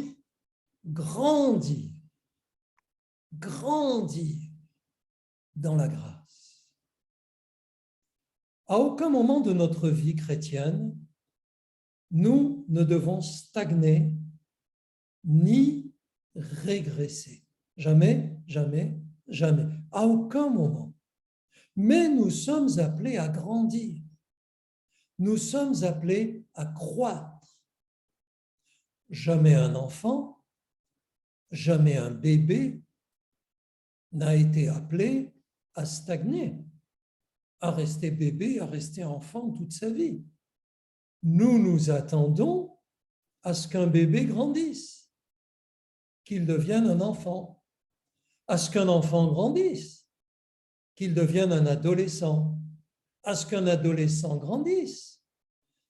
Speaker 4: grandir, grandir dans la grâce. À aucun moment de notre vie chrétienne, nous ne devons stagner ni régresser. Jamais, jamais, jamais. À aucun moment. Mais nous sommes appelés à grandir. Nous sommes appelés à croître. Jamais un enfant, jamais un bébé n'a été appelé à stagner, à rester bébé, à rester enfant toute sa vie. Nous nous attendons à ce qu'un bébé grandisse, qu'il devienne un enfant, à ce qu'un enfant grandisse, qu'il devienne un adolescent, à ce qu'un adolescent grandisse,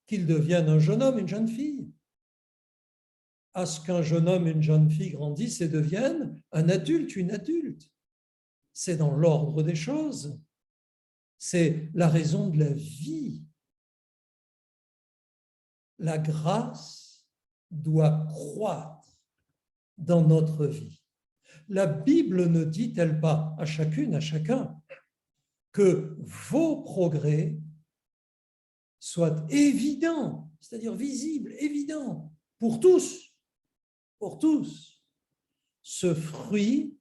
Speaker 4: qu'il devienne un jeune homme, une jeune fille, à ce qu'un jeune homme, une jeune fille grandisse et devienne un adulte, une adulte. C'est dans l'ordre des choses. C'est la raison de la vie. La grâce doit croître dans notre vie. La Bible ne dit-elle pas à chacune, à chacun, que vos progrès soient évidents, c'est-à-dire visibles, évidents, pour tous, ce fruit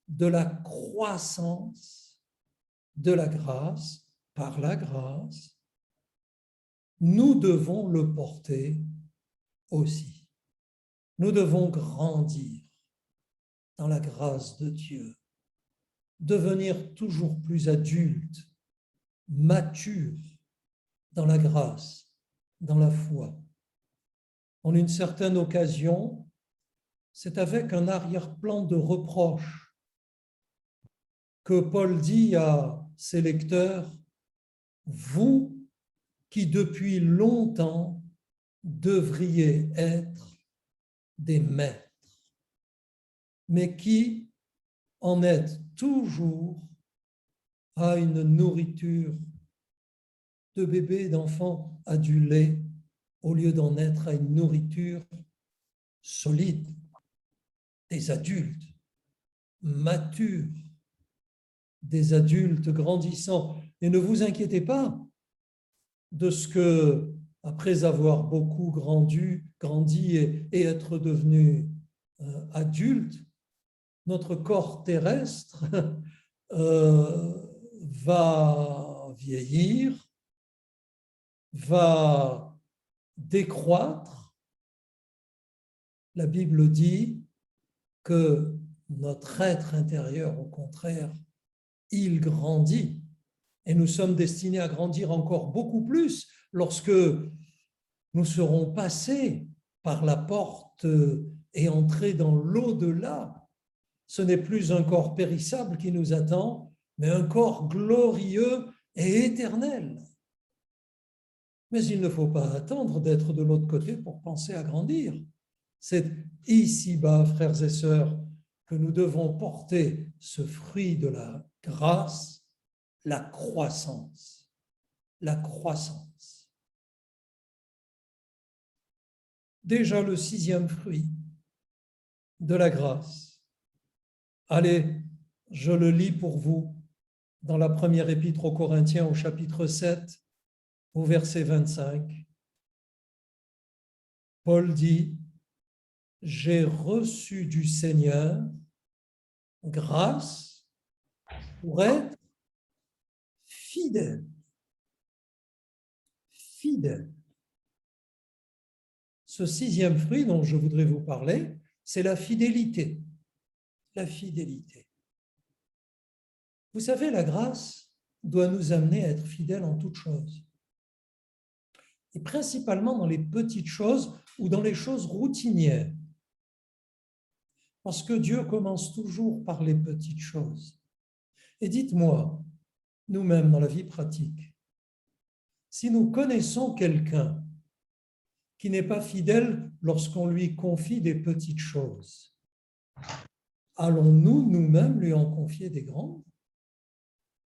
Speaker 4: de la croissance de la grâce, par la grâce, nous devons le porter aussi. Nous devons grandir dans la grâce de Dieu, devenir toujours plus adultes, matures dans la grâce, dans la foi. En une certaine occasion, c'est avec un arrière-plan de reproche que Paul dit à ses lecteurs: « Vous qui depuis longtemps devriez être des maîtres, mais qui en êtes toujours à une nourriture de bébé, d'enfant adulé, au lieu d'en être à une nourriture solide, des adultes matures, des adultes grandissants. Et ne vous inquiétez pas de ce que, après avoir beaucoup grandi et être devenu adulte, notre corps terrestre va vieillir, va décroître. La Bible dit que notre être intérieur, au contraire, il grandit. Et nous sommes destinés à grandir encore beaucoup plus lorsque nous serons passés par la porte et entrés dans l'au-delà. Ce n'est plus un corps périssable qui nous attend, mais un corps glorieux et éternel. Mais il ne faut pas attendre d'être de l'autre côté pour penser à grandir. C'est ici-bas, frères et sœurs, que nous devons porter ce fruit de la grâce, la croissance. La croissance. Déjà le 6e fruit de la grâce. Allez, je le lis pour vous dans la première épître aux Corinthiens au chapitre 7, au verset 25. Paul dit, « J'ai reçu du Seigneur grâce pour être fidèle. » Fidèle. Ce 6e fruit dont je voudrais vous parler, c'est la fidélité. La fidélité. Vous savez, la grâce doit nous amener à être fidèles en toutes choses. Et principalement dans les petites choses ou dans les choses routinières. Parce que Dieu commence toujours par les petites choses. Et dites-moi, nous-mêmes dans la vie pratique, si nous connaissons quelqu'un qui n'est pas fidèle lorsqu'on lui confie des petites choses, allons-nous nous-mêmes lui en confier des grandes?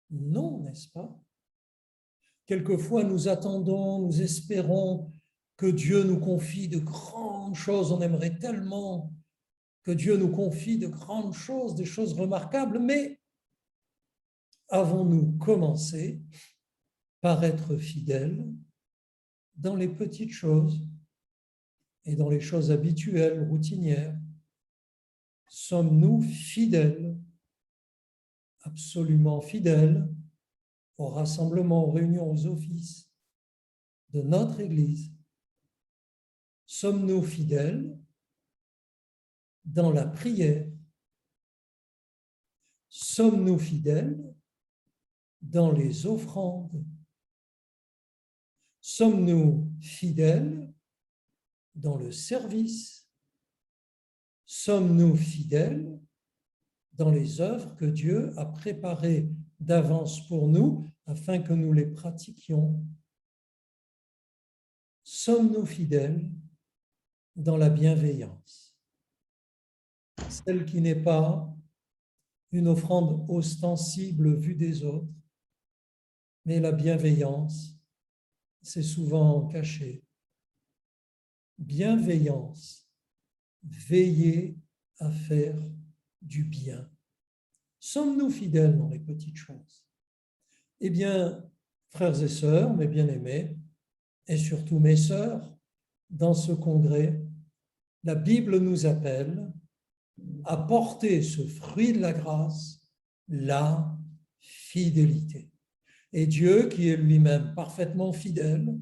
Speaker 4: Non, n'est-ce pas? Quelquefois, nous attendons, nous espérons que Dieu nous confie de grandes choses. On aimerait tellement que Dieu nous confie de grandes choses, des choses remarquables, mais avons-nous commencé par être fidèles dans les petites choses et dans les choses habituelles, routinières? Sommes-nous fidèles, absolument fidèles au rassemblement, aux réunions, aux offices de notre Église? Sommes-nous fidèles dans la prière? Sommes-nous fidèles dans les offrandes? Sommes-nous fidèles dans le service? Sommes-nous fidèles dans les œuvres que Dieu a préparées d'avance pour nous afin que nous les pratiquions? Sommes-nous fidèles dans la bienveillance, celle qui n'est pas une offrande ostensible vue des autres, mais la bienveillance, c'est souvent caché. Bienveillance, veiller à faire du bien. Sommes-nous fidèles dans les petites choses? Eh bien, frères et sœurs, mes bien-aimés, et surtout mes sœurs, dans ce congrès, la Bible nous appelle à porter ce fruit de la grâce, la fidélité. Et Dieu, qui est lui-même parfaitement fidèle,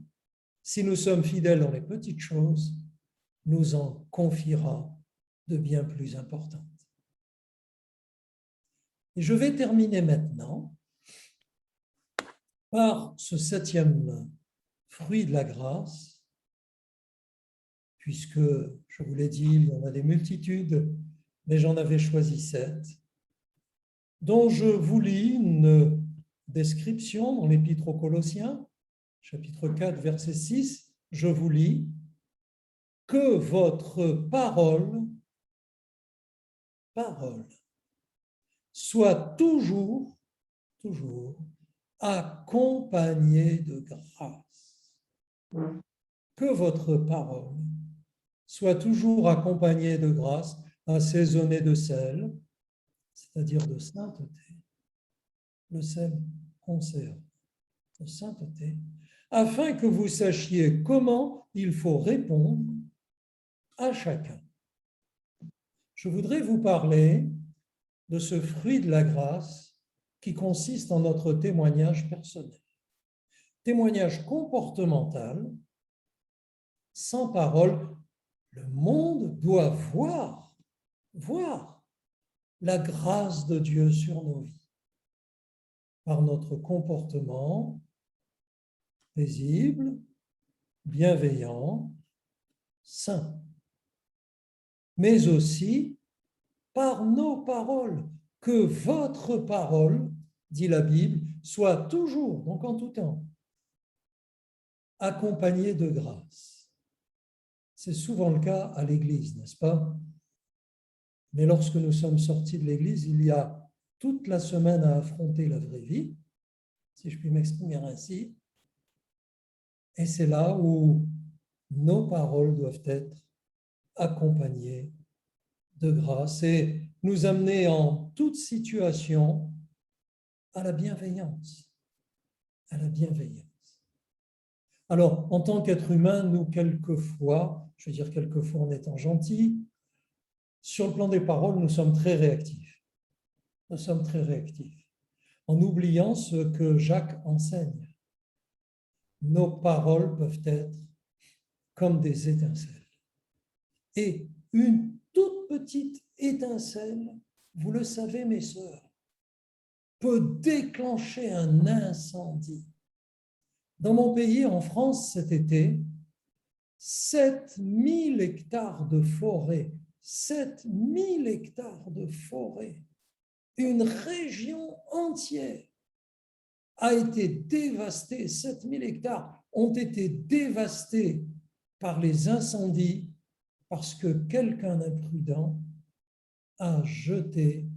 Speaker 4: si nous sommes fidèles dans les petites choses, nous en confiera de bien plus importantes. Et je vais terminer maintenant par ce 7e fruit de la grâce, puisque, je vous l'ai dit, il y en a des multitudes, mais j'en avais choisi 7, dont je vous lis une description dans l'Épître aux Colossiens, chapitre 4, verset 6, je vous lis « Que votre parole soit toujours accompagnée de grâce. » Que votre parole soit toujours accompagnée de grâce, assaisonnée de sel, c'est-à-dire de sainteté. Le sel conserve de sainteté, afin que vous sachiez comment il faut répondre à chacun. Je voudrais vous parler de ce fruit de la grâce qui consiste en notre témoignage personnel. Témoignage comportemental, sans parole. Le monde doit voir la grâce de Dieu sur nos vies, par notre comportement paisible, bienveillant, saint, mais aussi par nos paroles, que votre parole, dit la Bible, soit toujours, donc en tout temps, accompagnée de grâce. C'est souvent le cas à l'Église, n'est-ce pas? Mais lorsque nous sommes sortis de l'Église, il y a toute la semaine à affronter la vraie vie, si je puis m'exprimer ainsi. Et c'est là où nos paroles doivent être accompagnées de grâce et nous amener en toute situation à la bienveillance. À la bienveillance. Alors, en tant qu'être humain, nous, quelquefois, je veux dire quelquefois en étant gentil, sur le plan des paroles, nous sommes très réactifs. Nous sommes très réactifs, en oubliant ce que Jacques enseigne. Nos paroles peuvent être comme des étincelles. Et une toute petite étincelle, vous le savez, mes sœurs, peut déclencher un incendie. Dans mon pays, en France, cet été, 7000 hectares de forêt, 7000 hectares de forêt, une région entière a été dévastée, 7000 hectares ont été dévastés par les incendies parce que quelqu'un d'imprudent a jeté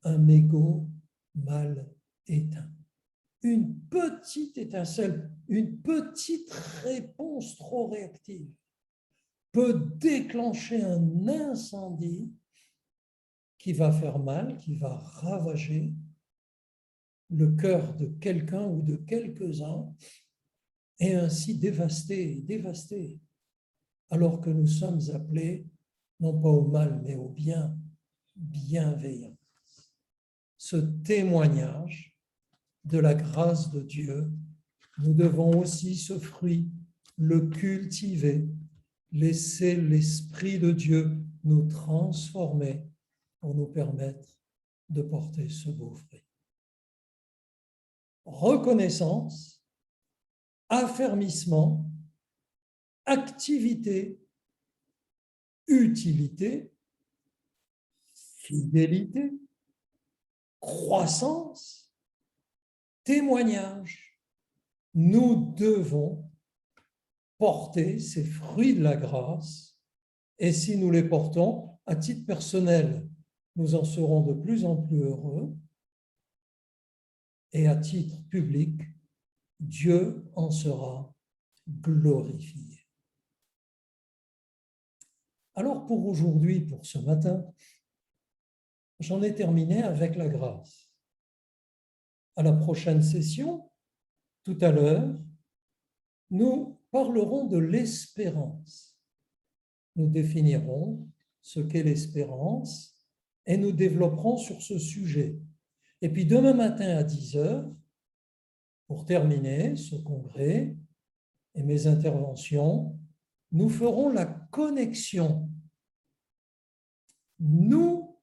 Speaker 4: un mégot mal éteint. Une petite étincelle, une petite réponse trop réactive peut déclencher un incendie qui va faire mal, qui va ravager le cœur de quelqu'un ou de quelques-uns et ainsi dévaster, alors que nous sommes appelés non pas au mal, mais au bien, bienveillant. Ce témoignage de la grâce de Dieu, nous devons aussi ce fruit le cultiver, laisser l'Esprit de Dieu nous transformer pour nous permettre de porter ce beau fruit. Reconnaissance, affermissement, activité, utilité, fidélité, croissance, témoignage. Nous devons porter ces fruits de la grâce et si nous les portons à titre personnel, nous en serons de plus en plus heureux et à titre public, Dieu en sera glorifié. Alors pour aujourd'hui, pour ce matin, j'en ai terminé avec la grâce. À la prochaine session, tout à l'heure, nous parlerons de l'espérance. Nous définirons ce qu'est l'espérance et nous développerons sur ce sujet. Et puis demain matin à 10 heures, pour terminer ce congrès et mes interventions, nous ferons la connexion. Nous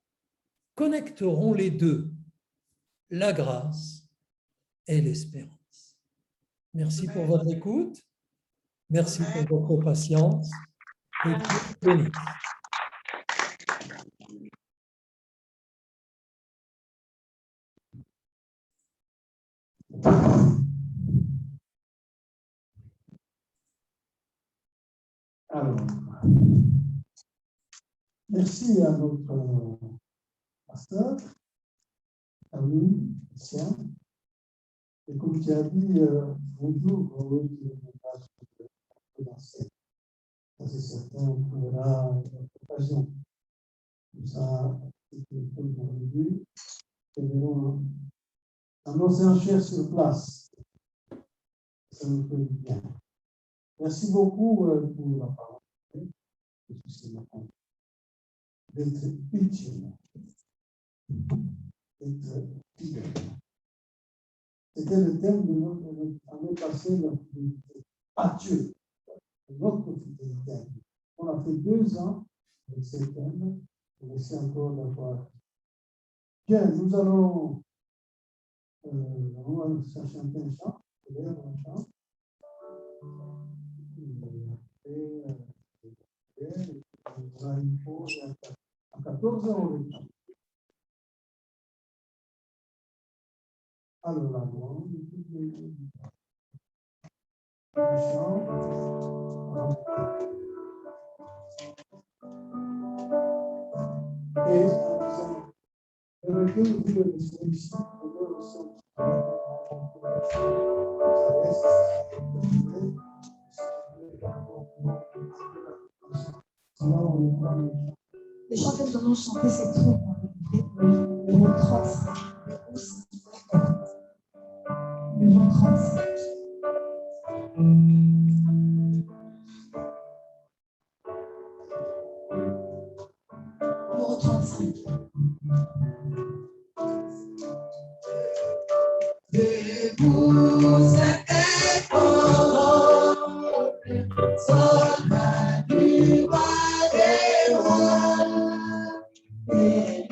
Speaker 4: connecterons les deux, la grâce et l'espérance. Merci pour votre écoute, merci pour votre patience et Dieu vous bénisse.
Speaker 1: Alors, merci à notre pasteur, ami, Christian. Et comme tu as dit, bonjour, heureux que vous passiez danser. Ça, c'est certain, on trouvera l'occasion. Tout ça, c'est comme on l'a vu. Et nous annoncer en chair sur place. Ça nous fait du bien. Merci beaucoup pour la parole. D'être utile. D'être fidèle. C'était le thème de notre année passée, la fidélité à Dieu. Notre fidélité à Dieu. On a fait 2 ans avec ce thème. On essaie encore d'avoir. Bien, nous allons chanter un chant. Un chant. Et on a une pause à 14 heures. Alors, la voix, le chant. Et j'aimerais que vous le laissez ici, on est ensemble.
Speaker 2: Les chanteurs que nous allons chanter, c'est trop compliqué. Numéro 35. Numéro 35. Numéro 35.
Speaker 3: Debout, c'était pour soldat du roi des rois. Et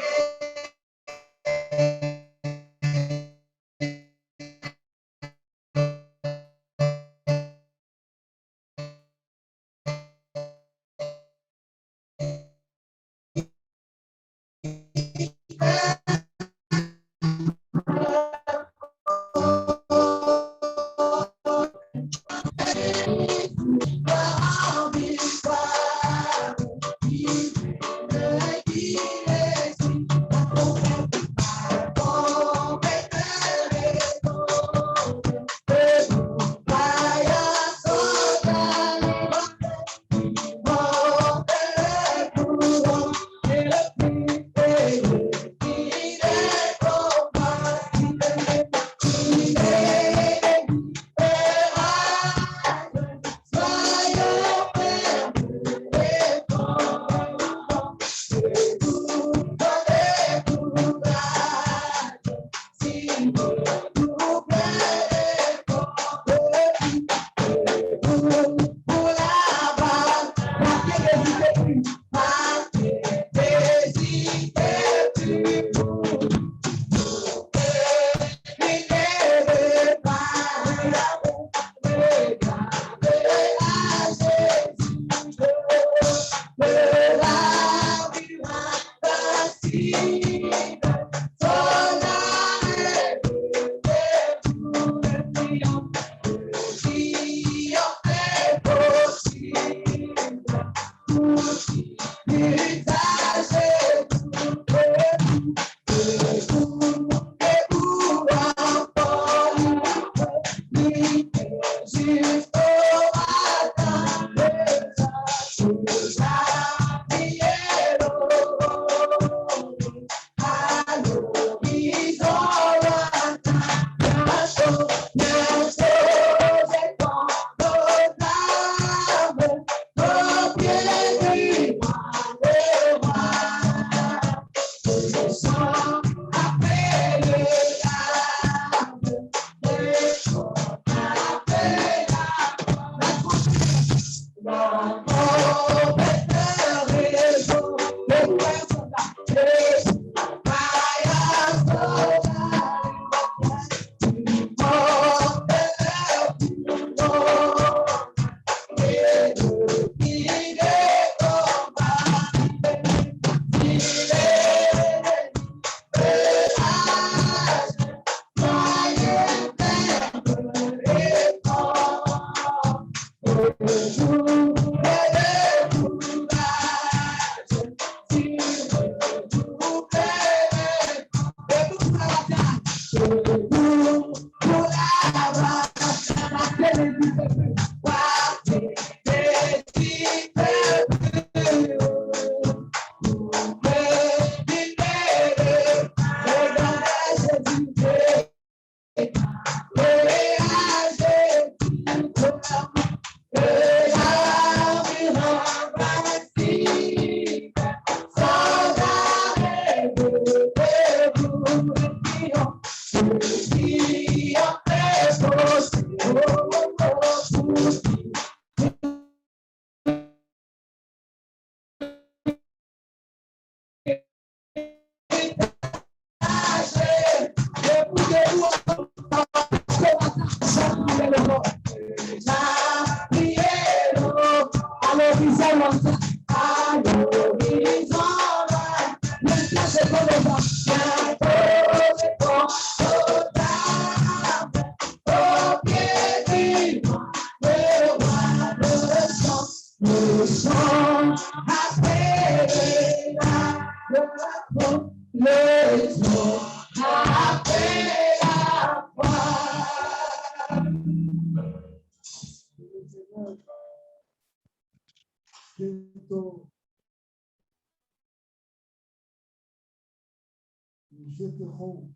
Speaker 1: jetterons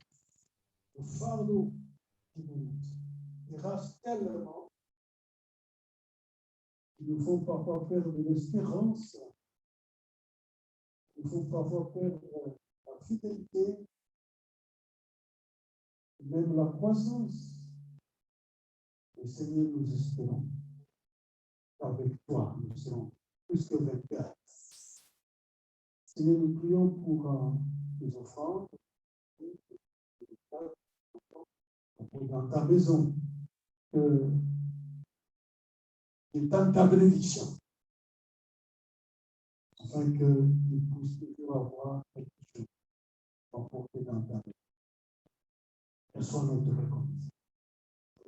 Speaker 1: le fardeau qui nous dérange tellement qu'il nous faut parfois perdre l'espérance, il faut parfois perdre la fidélité, même la croissance. Et Seigneur, nous espérons qu'avec toi, nous serons plus que vainqueurs. Seigneur, nous prions pour les offrandes, dans ta maison, étends ta bénédiction, afin qu'ils puissent toujours avoir quelque chose à porter dans ta maison. Quelle soit notre reconnaissance.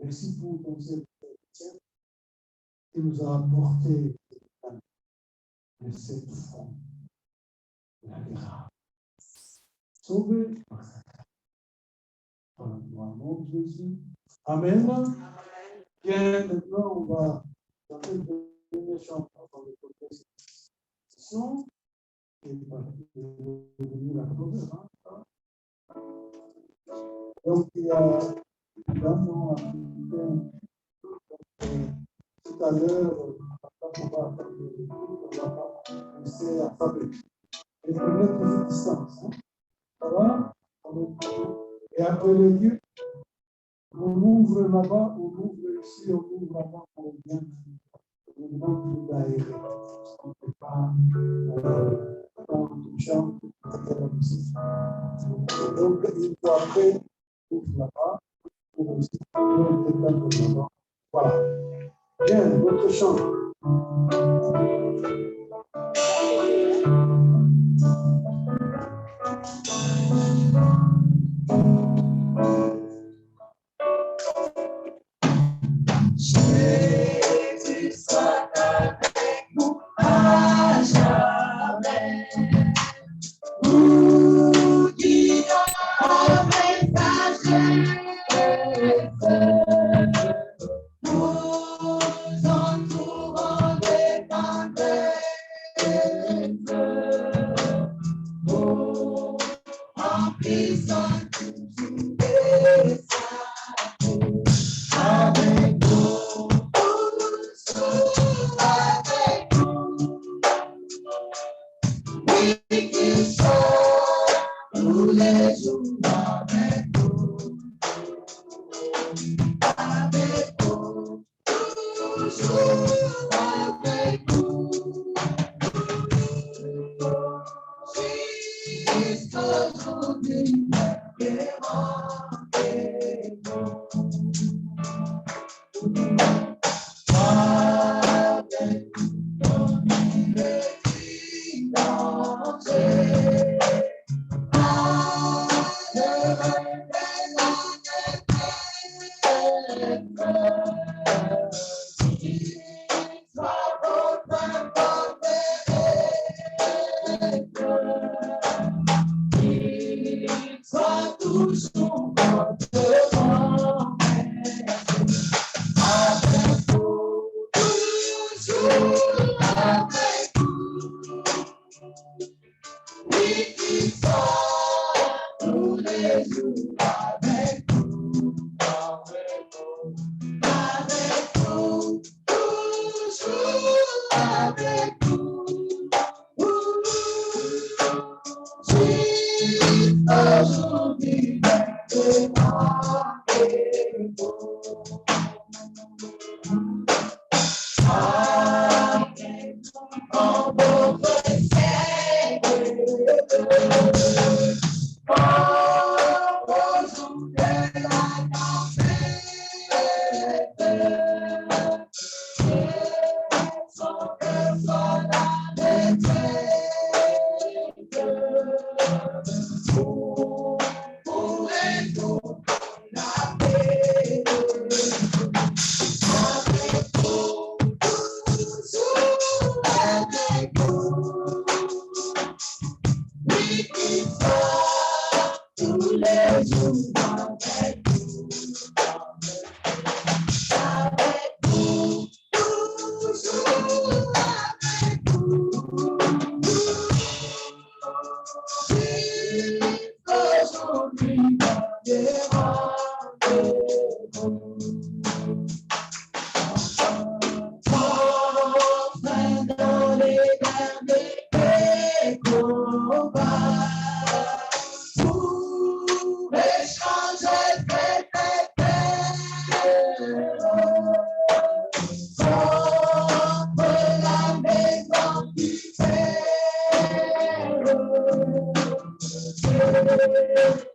Speaker 1: Merci pour ton serviteur qui nous a apporté de cette forme de la grâce. Sauvé par sa grâce. Par le nom de Jésus. Amen. Bien, maintenant, on va chanter le dernier chant avant de côté cette session. Et devenir la première. Donc, il y a tout à l'heure, on va laisser à fabriquer. Et il faut mettre une distance. Ça va? Et après le lieu, on ouvre là-bas, on ouvre ici, on ouvre là-bas, on vient. On demande tout d'aérer. On ne peut pas touchant la musique. Donc, une fois après, on ouvre là-bas, on aussi. Voilà. Bien, votre chant.
Speaker 3: Jésus soit avec nous à jamais. Nous guidons avec ta Jésus. Nous entourons des tendresses. Nous remplissons toujours des sacs. Avec nous, toujours avec nous. Oui, qu'il soit tous les jours avec nous. Avec nous, toujours avec nous. Jusqu'aujourd'hui, et rendez-vous. Avec ton danger, sois toujours votre avec nous, toujours avec nous. Oui, qu'il soit tous les jours avec nous, avec nous, toujours avec nous. Jusqu'aujourd'hui, et rendez-vous. En votre Seigneur, au jour de la tempête, son cœur sera pourrez-vous la paix? Avec vous, toujours avec vous. Oui, qu'il soit tous les jours avec vous. Avec vous, toujours avec vous. Jusqu'aujourd'hui.
Speaker 2: Dans les derniers combats, pour échanger tes contre la maison du Père.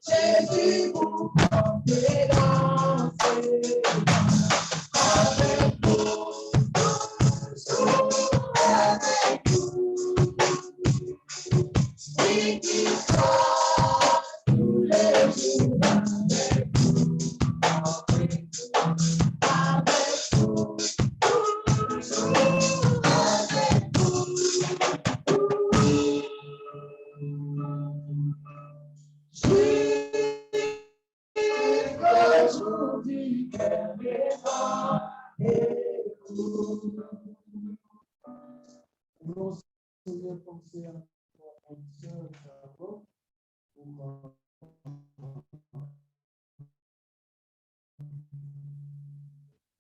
Speaker 2: Jésus, vous portez danser avec nous, toujours avec nous. Oui, qui sera tous les jours avec nous, avec nous, toujours avec nous. Aujourd'hui, qu'elle est avec nous.
Speaker 1: Nous, Seigneur, penser à notre sœur Charlotte pour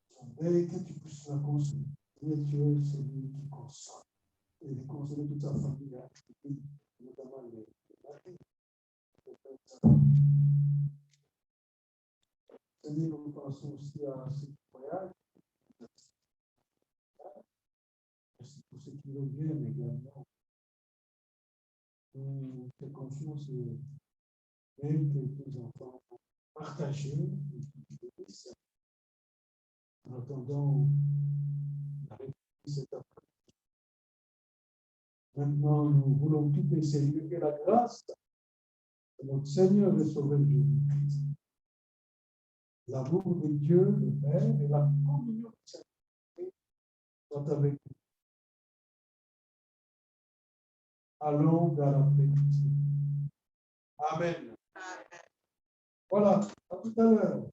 Speaker 1: son deuil, que tu puisses la consoler. Seigneur, tu es celui qui console. Et de consoler toute sa famille, notamment les maris. Seigneur, nous pensons aussi à ce voyage. Merci pour ceux qui reviennent également. Nous te confions ce même que tes enfants ont partagé en attendant la réponse cet après-midi. Maintenant, nous voulons tout essayer que la grâce de notre Seigneur et Sauveur Jésus-Christ, l'amour de Dieu, le Père et la communion de Saint-Esprit soient avec nous. Allons dans la plénitude. Amen. Voilà, à tout à l'heure.